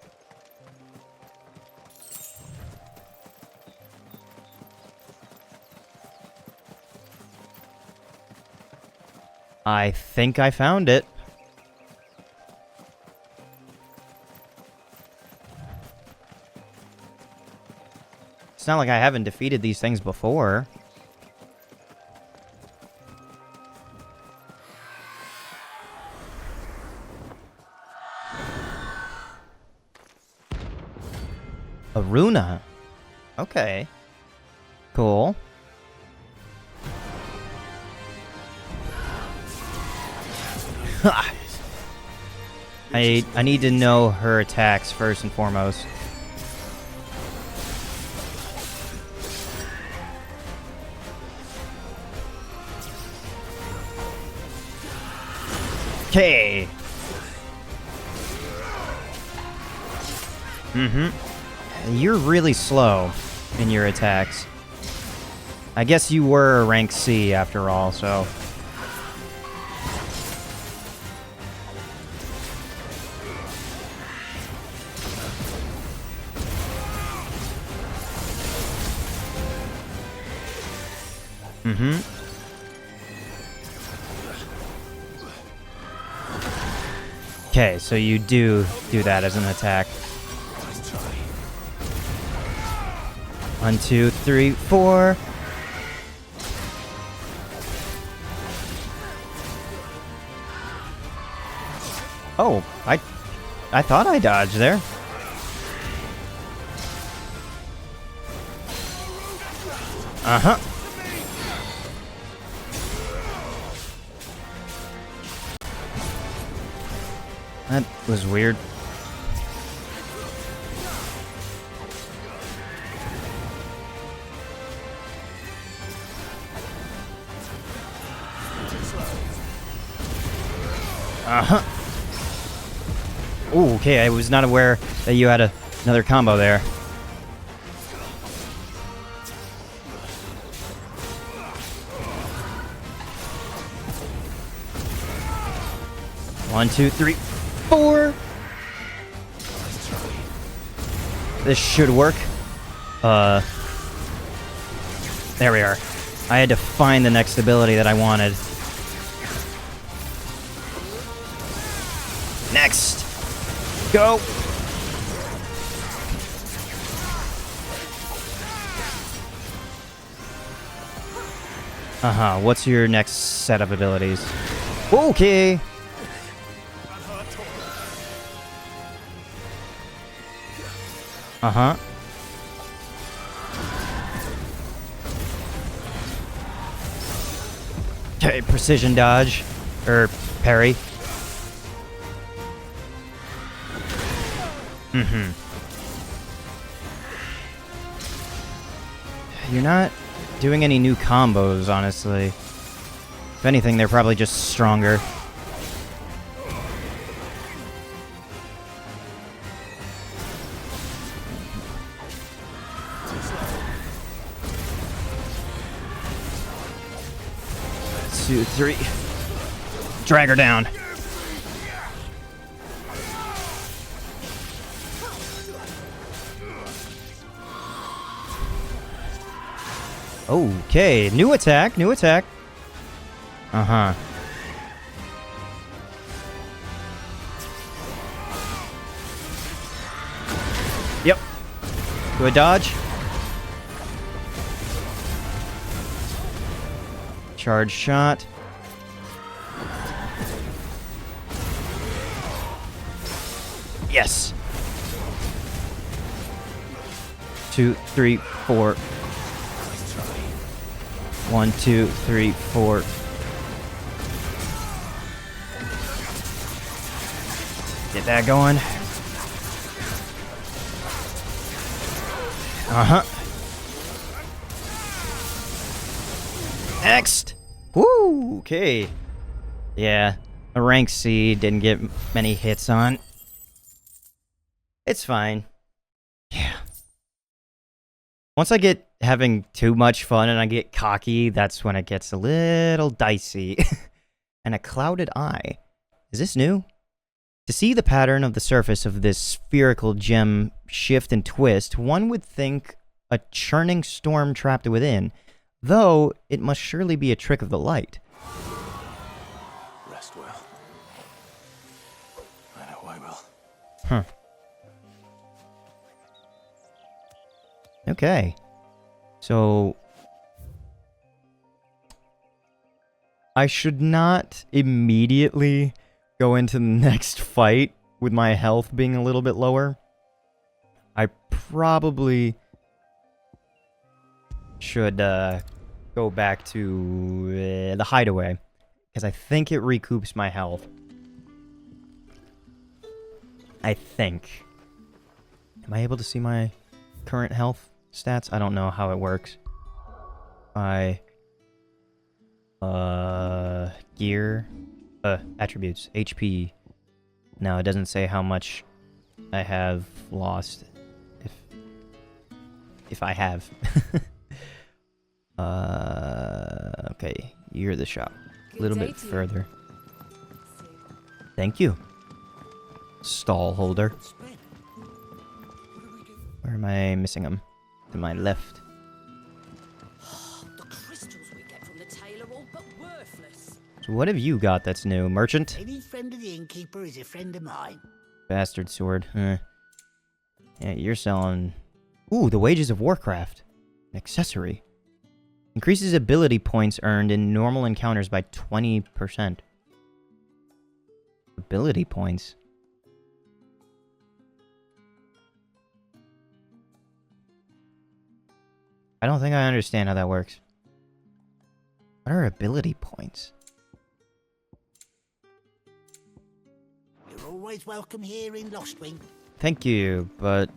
A: I think I found it. It's not like I haven't defeated these things before. A Runa. Okay. Cool. I need to know her attacks first and foremost. Okay. You're really slow in your attacks. I guess you were a rank C after all, so... Okay, so you do that as an attack. 1, 2, 3, 4. Oh, I thought I dodged there. Uh-huh. That was weird. Uh-huh. Ooh, okay, I was not aware that you had another combo there. One, two, three, 4. This should work. There we are. I had to find the next ability that I wanted. Next. Go. Uh-huh. What's your next set of abilities? Okay. Uh-huh. Okay, precision dodge. Or parry. You're not doing any new combos, honestly. If anything, they're probably just stronger. Two, three. Drag her down. Okay, new attack, new attack. Uh-huh. Yep. Good dodge. Charge shot. Yes. 2, 3, 4. 1, 2, 3, 4. Get that going. Uh-huh. Next. Woo! Okay. Yeah. A rank C, didn't get many hits on. It's fine. Yeah. Once I get having too much fun and I get cocky, that's when it gets a little dicey. And a clouded eye. Is this new? To see the pattern of the surface of this spherical gem shift and twist, one would think a churning storm trapped within, though it must surely be a trick of the light.
B: Rest well. I know I will.
A: Huh. Okay. So I should not immediately go into the next fight with my health being a little bit lower. I probably should go back to the hideaway, because I think it recoups my health. I think. Am I able to see my current health stats? I don't know how it works. Gear, attributes, HP. No, it doesn't say how much I have lost. If I have. Okay, you're the shop. A little bit further. Thank you. Stall holder. Where am I missing them? To my left.
D: The crystals we get from the tail are all but worthless.
A: So what have you got that's new? Merchant?
L: Any friend of the innkeeper is a friend of mine.
A: Bastard sword. Yeah, you're selling... Ooh, the Wages of Warcraft. An accessory. Increases ability points earned in normal encounters by 20%. Ability points? I don't think I understand how that works. What are ability points?
L: You're always welcome here in Lostwing.
A: Thank you, but...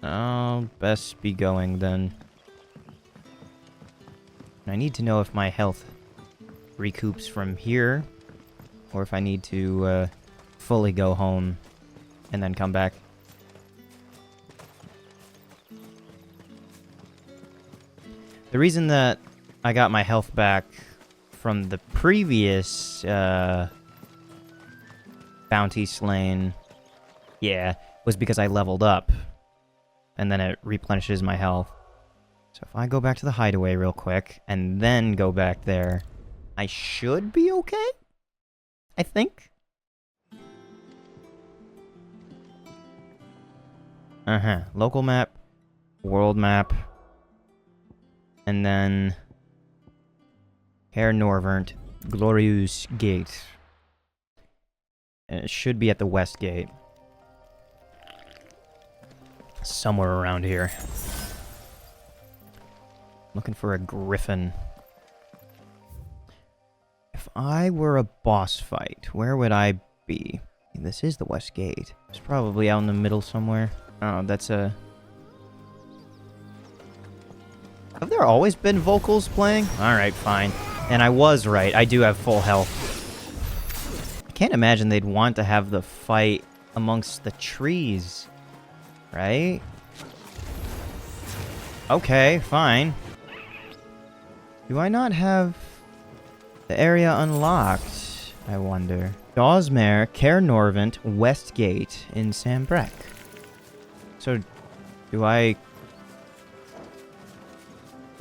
A: I'll best be going then. I need to know if my health recoups from here, or if I need to fully go home and then come back. The reason that I got my health back from the previous bounty slain, yeah, was because I leveled up. And then it replenishes my health. So if I go back to the hideaway real quick, and then go back there, I should be okay? I think? Uh-huh. Local map, world map, and then Herr Norvert, Glorious Gate. And it should be at the west gate. Somewhere around here. Looking for a griffin. If I were a boss fight, where would I be? This is the west gate. It's probably out in the middle somewhere. Oh, that's a... Have there always been vocals playing? Alright, fine. And I was right. I do have full health. I can't imagine they'd want to have the fight amongst the trees. Right? Okay, fine. Do I not have the area unlocked? I wonder. Dawsmare, Caer Norvent, West Gate in Sambrec. So, do I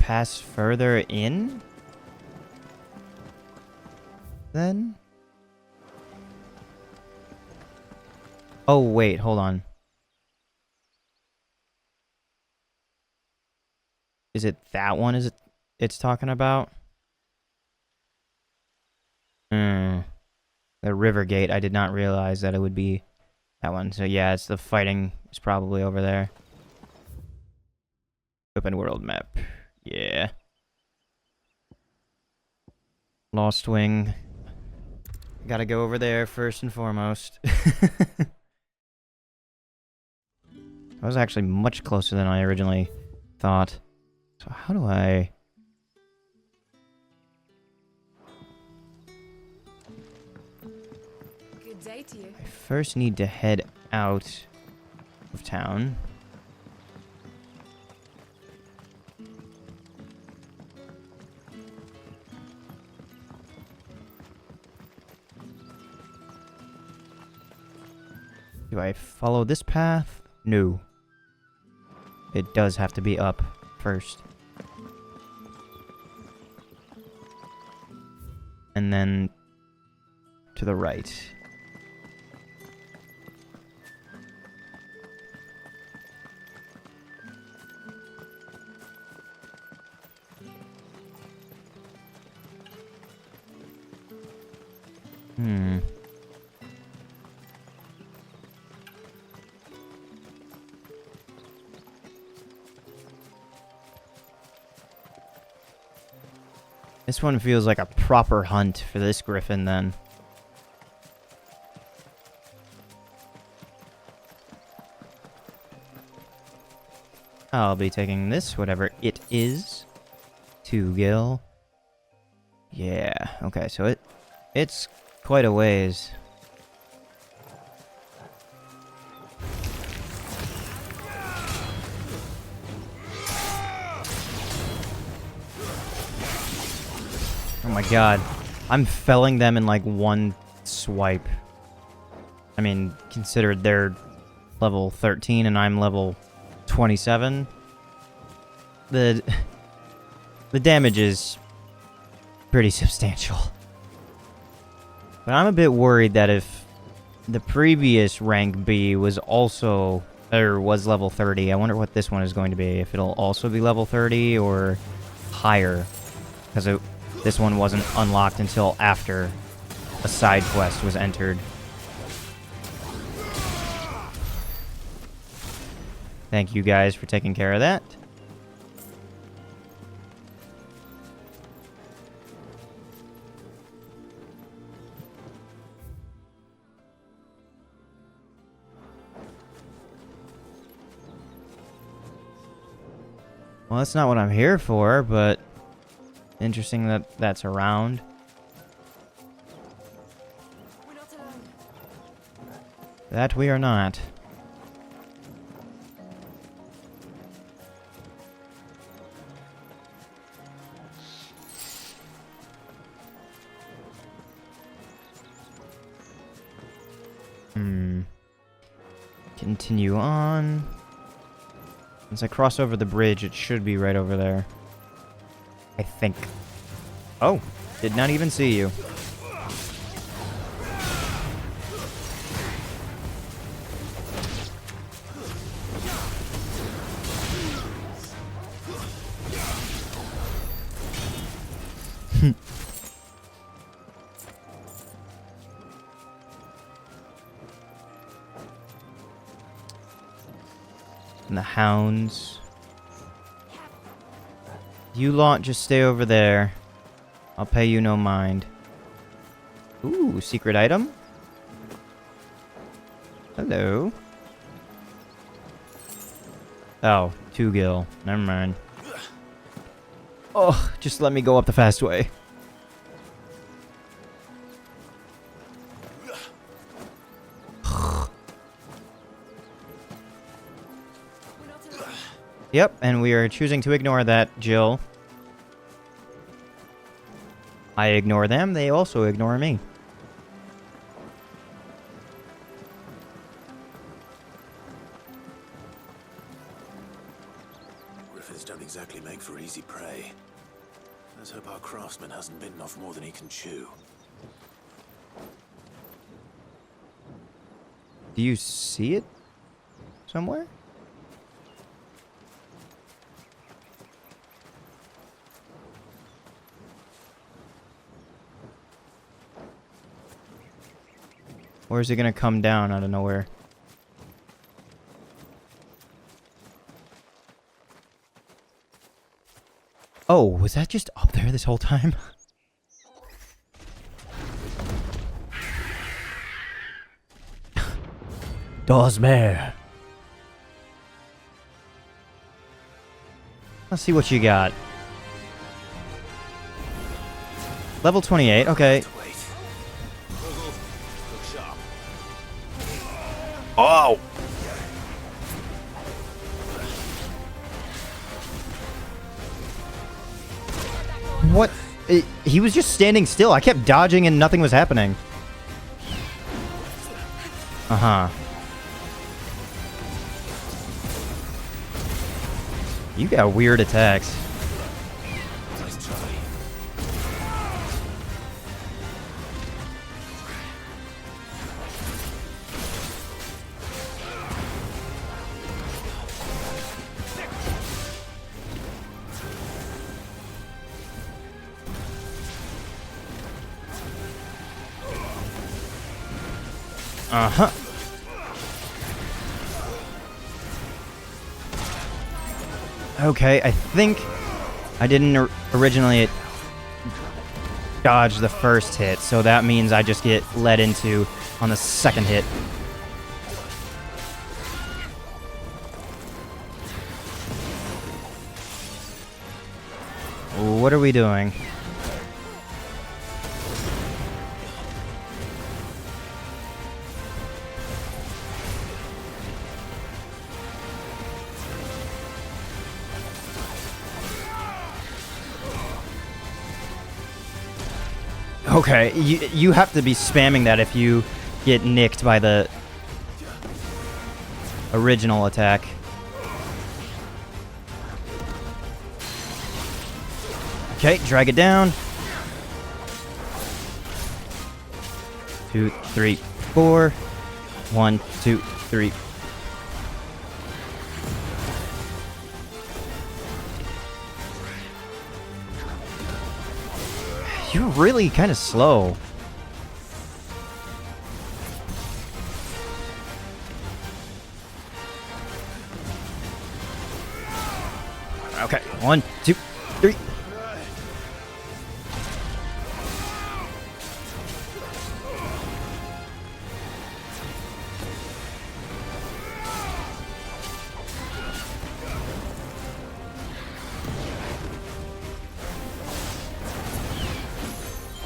A: pass further in? Then? Oh, wait, hold on. Is it that one? Is it it's talking about? The river gate. I did not realize that it would be that one. So yeah, it's the fighting is probably over there. Open world map. Yeah. Lost Wing. Gotta go over there first and foremost. I was actually much closer than I originally thought. So how do I...
D: Good day to you.
A: I first need to head out of town. Do I follow this path? No. It does have to be up first. And then to the right. This one feels like a proper hunt for this griffin, then. I'll be taking this, whatever it is, to Gil. Yeah, okay, so it's quite a ways. Oh my god. I'm felling them in like one swipe. I mean, consider they're level 13 and I'm level 27. The damage is pretty substantial. But I'm a bit worried that if the previous rank B was also, or was level 30, I wonder what this one is going to be. If it'll also be level 30 or higher. Because this one wasn't unlocked until after a side quest was entered. Thank you guys for taking care of that. Well, that's not what I'm here for, but interesting that that's around.
D: We're not alone.
A: That we are not. Continue on. Once I cross over the bridge, it should be right over there. I think. Oh, did not even see you. And the hounds. You lot just stay over there. I'll pay you no mind. Ooh, secret item? Hello. Oh, 2 gil. Never mind. Oh, just let me go up the fast way. Yep, and we are choosing to ignore that, Jill. I ignore them, they also ignore me.
B: Griffins don't exactly make for easy prey. Let's hope our craftsman hasn't bitten off more than he can chew.
A: Do you see it somewhere? Or is it gonna come down out of nowhere? Oh, was that just up there this whole time? Dozmare. Let's see what you got. Level 28, okay. Oh! What? He was just standing still. I kept dodging and nothing was happening. Uh-huh. You got weird attacks. Uh-huh. Okay, I think I didn't originally dodge the first hit, so that means I just get led into on the second hit. What are we doing? Okay, you have to be spamming that if you get nicked by the original attack. Okay, drag it down. 2, 3, 4. 1, 2, 3. You're really kind of slow. Okay, 1, 2, 3.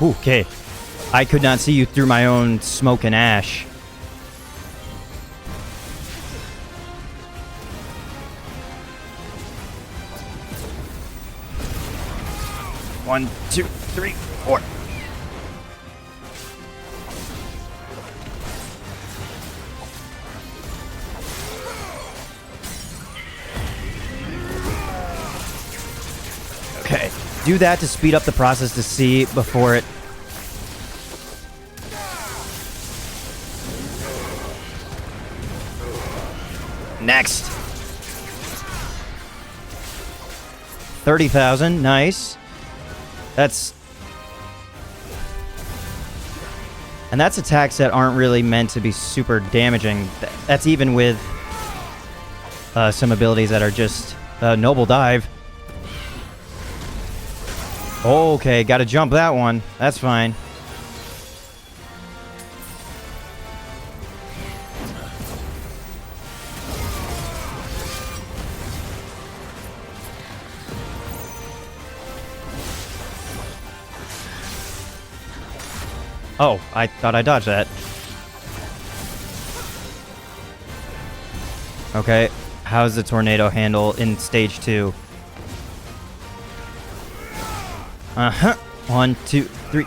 A: Okay. I could not see you through my own smoke and ash. One, 2, 3, 4. Okay. Do that to speed up the process to see before it... Next. 30,000, nice. That's... And that's attacks that aren't really meant to be super damaging. That's even with some abilities that are just Noble Dive. Okay, gotta jump that one. That's fine. Oh, I thought I dodged that. Okay, how's the tornado handle in stage 2? Uh-huh. 1, 2, 3.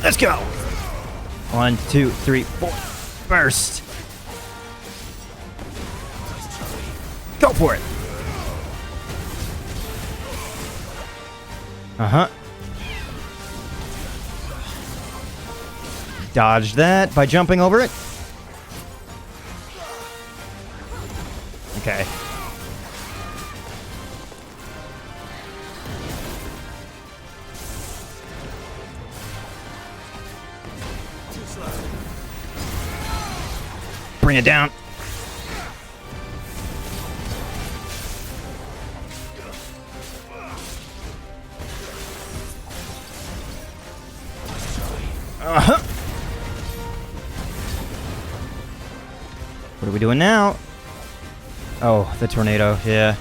A: Let's go. 1, 2, 3, 4. Burst. for it. Uh-huh. Dodge that by jumping over it. Okay. Bring it down. Uh-huh. What are we doing now? Oh, the tornado, yeah.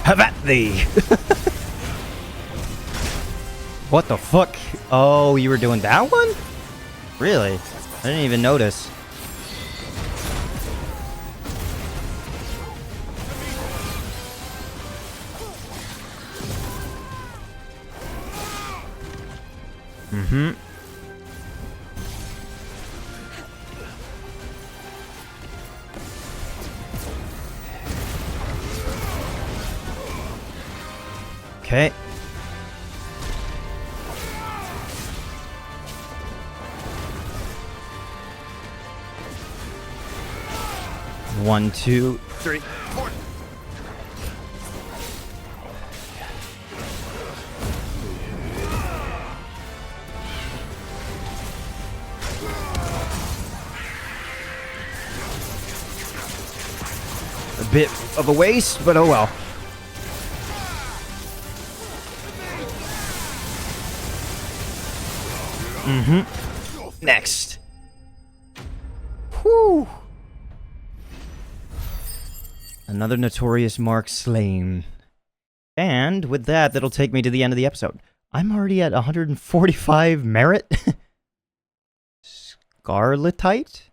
A: Have at thee! What the fuck? Oh, you were doing that one? Really? I didn't even notice. Mm-hmm. Okay. One, two, three, four. A bit of a waste, but oh well. Mm-hmm. Next. Whew. Another notorious mark slain. And with that, that'll take me to the end of the episode. I'm already at 145 merit. Scarletite?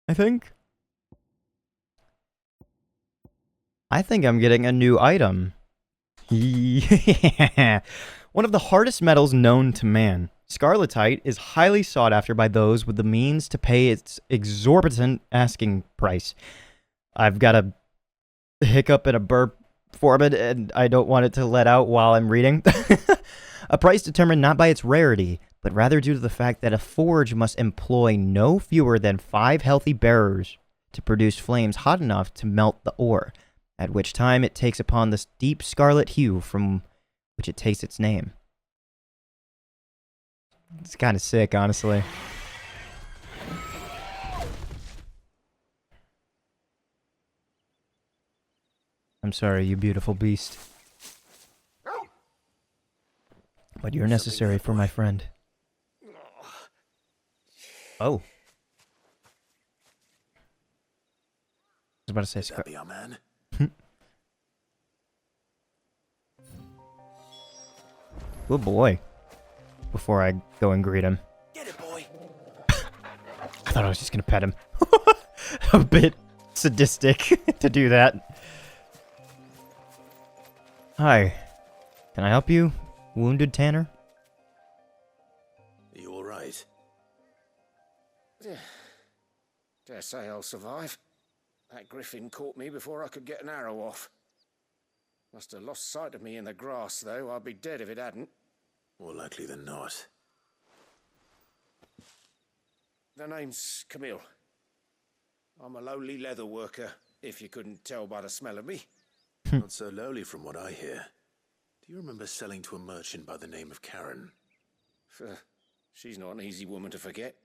A: I think I'm getting a new item. Yeah. One of the hardest metals known to man. Scarletite is highly sought after by those with the means to pay its exorbitant asking price. I've got a hiccup and a burp form it, and I don't want it to let out while I'm reading. A price determined not by its rarity, but rather due to the fact that a forge must employ no fewer than 5 healthy bearers to produce flames hot enough to melt the ore, at which time it takes upon this deep scarlet hue from which it takes its name. It's kind of sick, honestly. I'm sorry, you beautiful beast. But you're necessary for my friend. Oh. I was about to say Scar.
B: Man.
A: Good boy. Before I go and greet him.
E: Get it, boy.
A: I thought I was just gonna pet him. A bit sadistic to do that. Hi. Can I help you, wounded Tanner?
B: Are you alright?
M: Dare say I'll survive. That griffin caught me before I could get an arrow off. Must have lost sight of me in the grass, though. I'd be dead if it hadn't.
B: More likely than not.
M: The name's Camille. I'm a lowly leather worker, if you couldn't tell by the smell of me.
B: Not so lowly from what I hear. Do you remember selling to a merchant by the name of Karen?
M: She's not an easy woman to forget.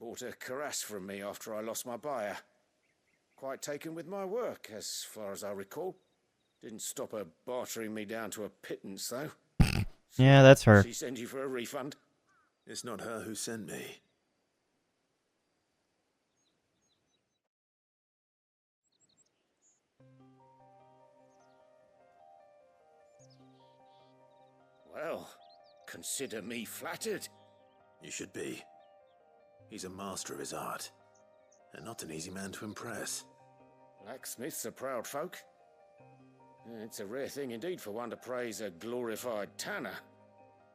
M: Bought a cuirass from me after I lost my buyer. Quite taken with my work, as far as I recall. Didn't stop her bartering me down to a pittance, though.
A: Yeah, that's her.
M: She sent you for a refund?
B: It's not her who sent me.
M: Well, consider me flattered.
B: You should be. He's a master of his art, and not an easy man to impress.
M: Blacksmiths are proud folk. It's a rare thing indeed for one to praise a glorified tanner.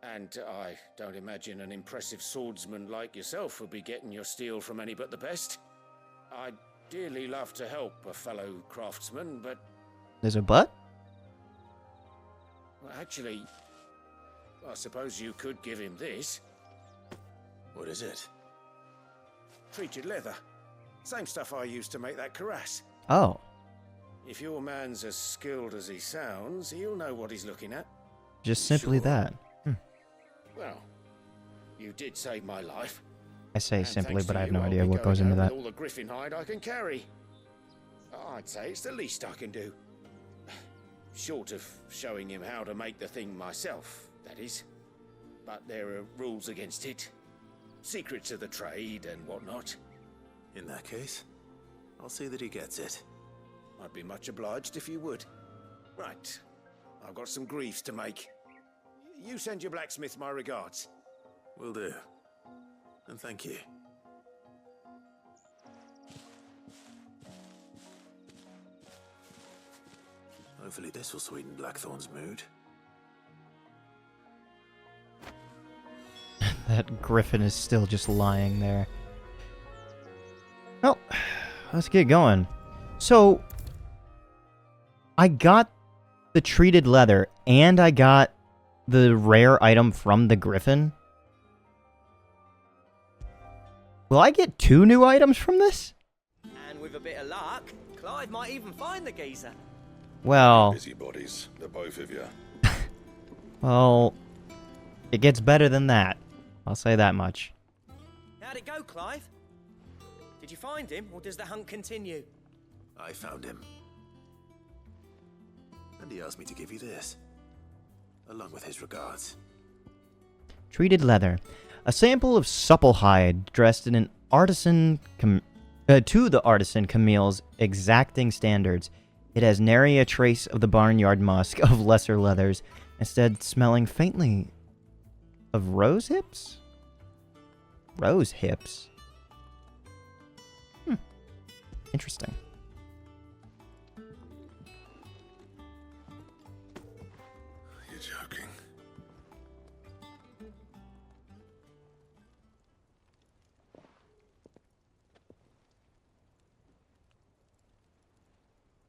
M: And I don't imagine an impressive swordsman like yourself would be getting your steel from any but the best. I'd dearly love to help a fellow craftsman, but...
A: There's a but?
M: Well, actually, I suppose you could give him this.
B: What is it?
M: Treated leather. Same stuff I used to make that cuirass.
A: Oh.
M: If your man's as skilled as he sounds, he'll know what he's looking at.
A: Just simply that.
M: Well, you did save my life.
A: I say
M: And
A: simply,
M: thanks
A: but
M: to
A: I have
M: you,
A: no
M: I'll
A: idea
M: be
A: what
M: going
A: goes into
M: home
A: that.
M: with all the griffin hide I can carry. I'd say it's the least I can do. Short of showing him how to make the thing myself, that is. But there are rules against it. Secrets of the trade and whatnot.
B: In that case, I'll see that he gets it.
M: I'd be much obliged if you would. Right. I've got some griefs to make. You send your blacksmith my regards.
B: Will do. And thank you. Hopefully this will sweeten Blackthorn's mood.
A: That griffin is still just lying there. Well, let's get going. So, I got the treated leather, and I got the rare item from the griffin. Will I get 2 new items from this?
E: And with a bit of luck, Clive might even find the geezer.
A: Well...
G: Busybodies, the both of you.
A: Well, it gets better than that. I'll say that much.
E: How'd it go, Clive? Did you find him, or does the hunt continue?
B: I found him. And he asked me to give you this. Along with his regards.
A: Treated leather. A sample of supple hide dressed in an artisan... to the artisan Camille's exacting standards. It has nary a trace of the barnyard musk of lesser leathers, instead smelling faintly of rose hips? Rose hips? Interesting.
G: You're joking.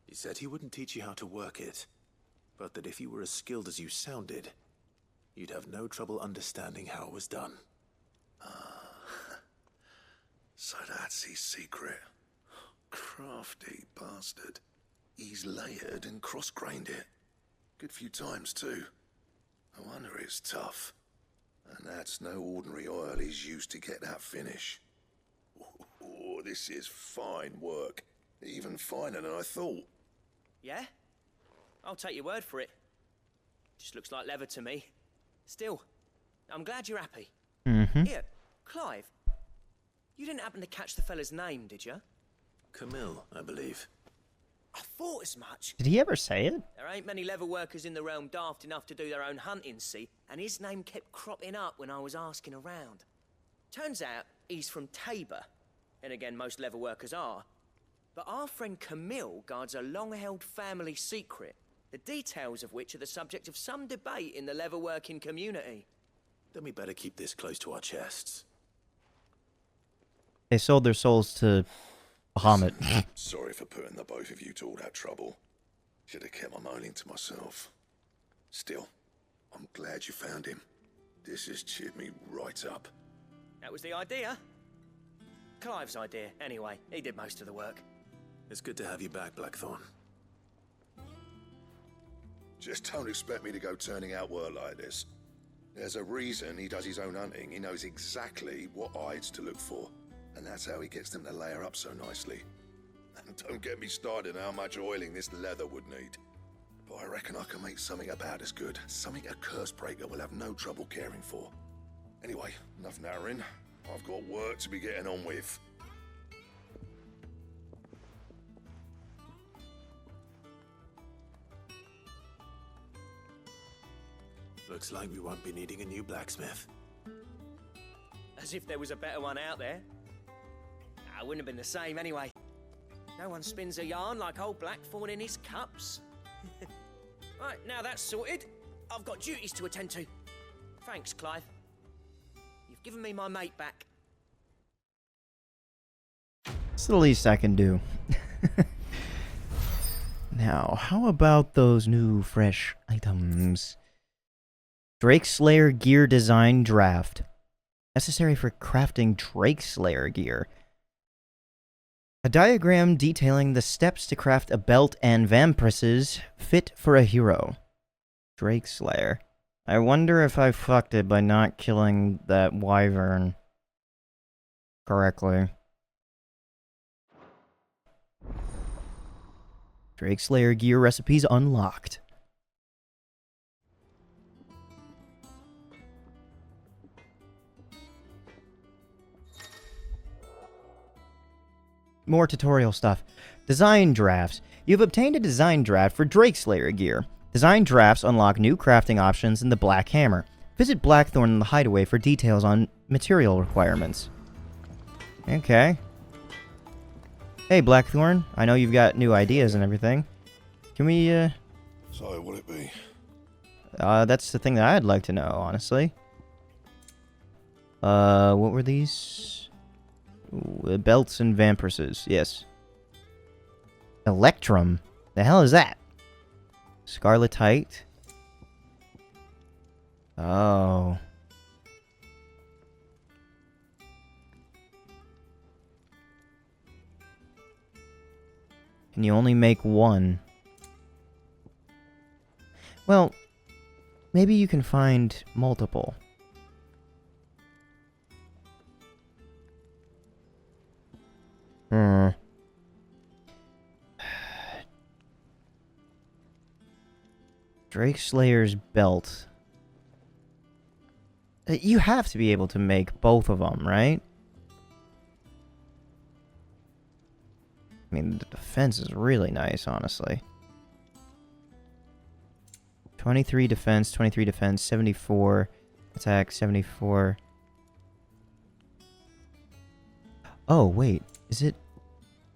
B: He said he wouldn't teach you how to work it, but that if you were as skilled as you sounded, you'd have no trouble understanding how it was done.
G: So that's his secret. Crafty bastard. He's layered and cross-grained it. Good few times, too. No wonder it's tough. And that's no ordinary oil he's used to get that finish. Oh, this is fine work. Even finer than I thought.
E: Yeah? I'll take your word for it. Just looks like leather to me. Still, I'm glad you're happy. Here, Clive. You didn't happen to catch the fella's name, did you?
B: Camille, I believe.
E: I thought as much.
A: Did he ever say it?
E: There ain't many leather workers in the realm daft enough to do their own hunting, see? And his name kept cropping up when I was asking around. Turns out he's from Tabor. And again, most leather workers are. But our friend Camille guards a long-held family secret, the details of which are the subject of some debate in the leather-working community.
B: Then we better keep this close to our chests.
A: They sold their souls to Bahamut.
G: Sorry for putting the both of you to all that trouble. Should have kept my moaning to myself. Still, I'm glad you found him. This has cheered me right up.
E: That was the idea. Clive's idea, anyway. He did most of the work.
B: It's good to have you back, Blackthorn.
G: Just don't expect me to go turning out work like this. There's a reason he does his own hunting. He knows exactly what hides to look for. And that's how he gets them to layer up so nicely. And don't get me started on how much oiling this leather would need. But I reckon I can make something about as good. Something a Cursebreaker will have no trouble caring for. Anyway, enough narrowing. I've got work to be getting on with.
B: Looks like we won't be needing a new blacksmith.
E: As if there was a better one out there. It wouldn't have been the same anyway. No one spins a yarn like old Blackthorn in his cups. Right, now that's sorted, I've got duties to attend to. Thanks, Clive. You've given me my mate back.
A: It's the least I can do. Now, how about those new fresh items? Drake Slayer gear design draft. Necessary for crafting Drake Slayer gear. A diagram detailing the steps to craft a belt and vampresses fit for a hero. Drake Slayer. I wonder if I fucked it by not killing that wyvern correctly. Drake Slayer gear recipes unlocked. More tutorial stuff. Design drafts. You've obtained a design draft for Drake Slayer gear. Design drafts unlock new crafting options in the Black Hammer. Visit Blackthorn in the Hideaway for details on material requirements. Okay. Hey, Blackthorn. I know you've got new ideas and everything. Can we,
G: So, what'd it be?
A: That's the thing that I'd like to know, honestly. What were these? Ooh, belts and vampresses, yes. Electrum? The hell is that? Scarletite? Oh. Can you only make one? Well, maybe you can find multiple. Drake Slayer's belt. You have to be able to make both of them, right? I mean, the defense is really nice, honestly. 23 defense, 74 attack, 74. Oh, wait. Is it?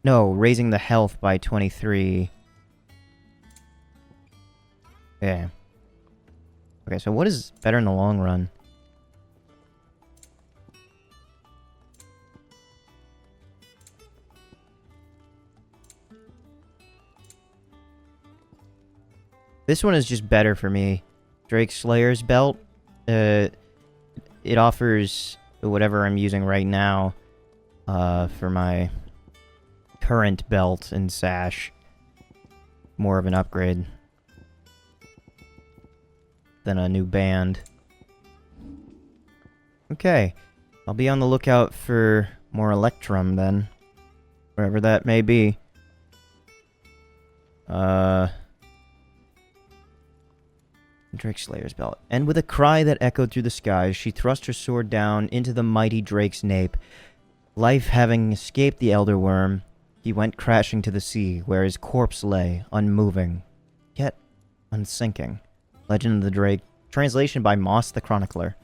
A: No, raising the health by 23. Yeah. Okay, so what is better in the long run? This one is just better for me. Drake Slayer's belt. It offers whatever I'm using right now for my current belt and sash. More of an upgrade than a new band. Okay. I'll be on the lookout for more Electrum then. Wherever that may be. Drake Slayer's belt. And with a cry that echoed through the skies, she thrust her sword down into the mighty Drake's nape. Life having escaped the Elder Worm, he went crashing to the sea, where his corpse lay, unmoving, yet unsinking. Legend of the Drake. Translation by Moss the Chronicler.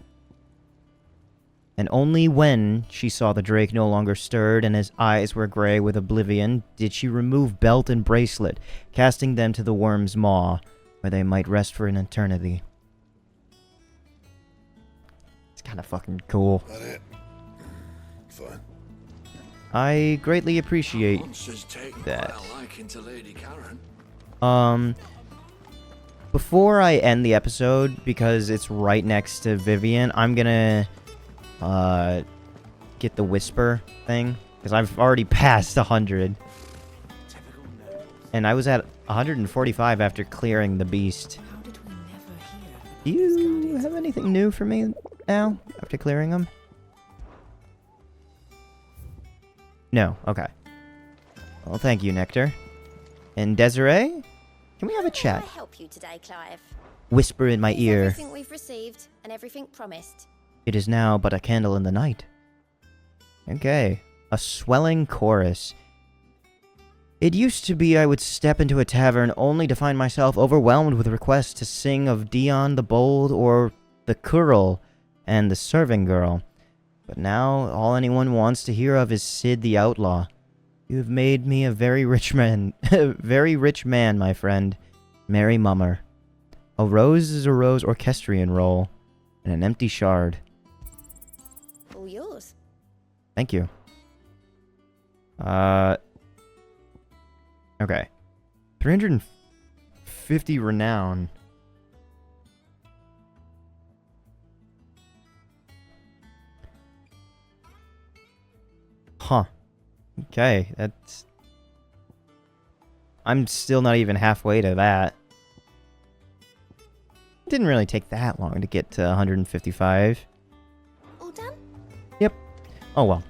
A: And only when she saw the Drake no longer stirred and his eyes were gray with oblivion, did she remove belt and bracelet, casting them to the worm's maw, where they might rest for an eternity. It's kind of fucking cool.
G: That it? Fine.
A: I greatly appreciate that. Before I end the episode, because it's right next to Vivian, I'm gonna get the whisper thing, because I've already passed 100. And I was at 145 after clearing the beast. Do you have anything new for me now, after clearing them? No, okay. Well, thank you, Nectar. And Desiree? Can we have a chat?
F: How can I help you today, Clive?
A: Whisper in my ear.
F: Everything we've received and everything promised.
A: It is now but a candle in the night. Okay. A swelling chorus. It used to be I would step into a tavern only to find myself overwhelmed with requests to sing of Dion the Bold or the Curl and the Serving Girl. But now all anyone wants to hear of is Sid the Outlaw. You have made me a very rich man. Very rich man, my friend. Merry Mummer. A rose is a rose orchestrion roll. And an empty shard.
F: All yours.
A: Thank you. Okay. 350 renown. Huh. Okay, that's... I'm still not even halfway to that. It didn't really take that long to get to 155.
F: All done?
A: Yep. Oh well.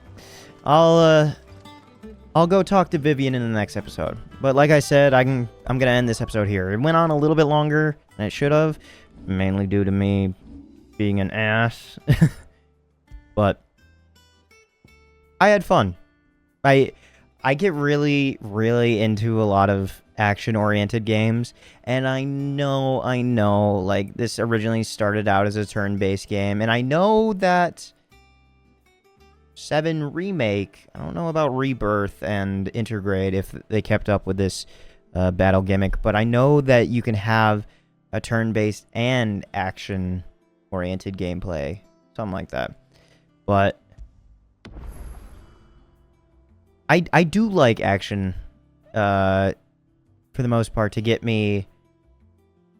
A: I'll go talk to Vivian in the next episode. But like I said, I'm gonna end this episode here. It went on a little bit longer than it should have, mainly due to me being an ass. But I had fun. I get really, really into a lot of action-oriented games, and I know, like, this originally started out as a turn-based game, and I know that 7 Remake, I don't know about Rebirth and Intergrade if they kept up with this battle gimmick, but I know that you can have a turn-based and action-oriented gameplay, something like that. But I do like action, for the most part, to get me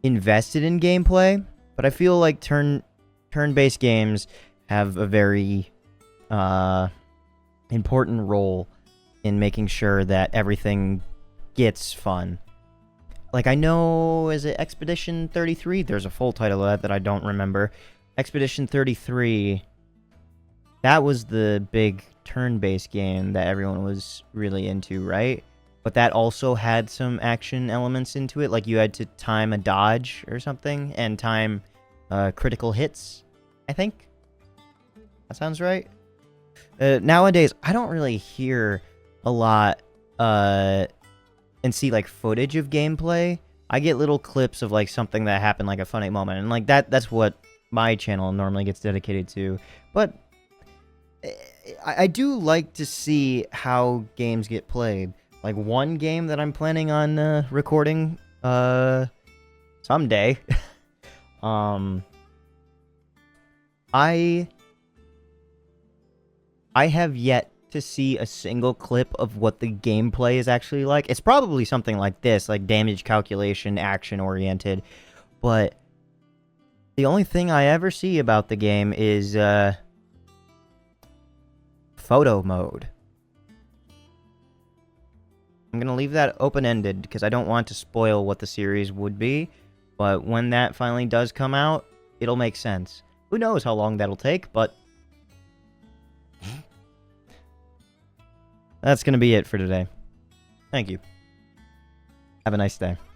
A: invested in gameplay, but I feel like turn-based games have a very important role in making sure that everything gets fun. Like, I know, is it Expedition 33? There's a full title of that I don't remember. Expedition 33, that was the big turn-based game that everyone was really into, right? But that also had some action elements into it, like you had to time a dodge or something, and time critical hits, I think. That sounds right. Nowadays, I don't really hear a lot and see, like, footage of gameplay. I get little clips of, like, something that happened, like a funny moment, and, like, that's what my channel normally gets dedicated to. But I do like to see how games get played. Like, one game that I'm planning on recording someday. I have yet to see a single clip of what the gameplay is actually like. It's probably something like this, like damage calculation, action-oriented. But the only thing I ever see about the game is photo mode. I'm going to leave that open-ended because I don't want to spoil what the series would be. But when that finally does come out, it'll make sense. Who knows how long that'll take, but that's going to be it for today. Thank you. Have a nice day.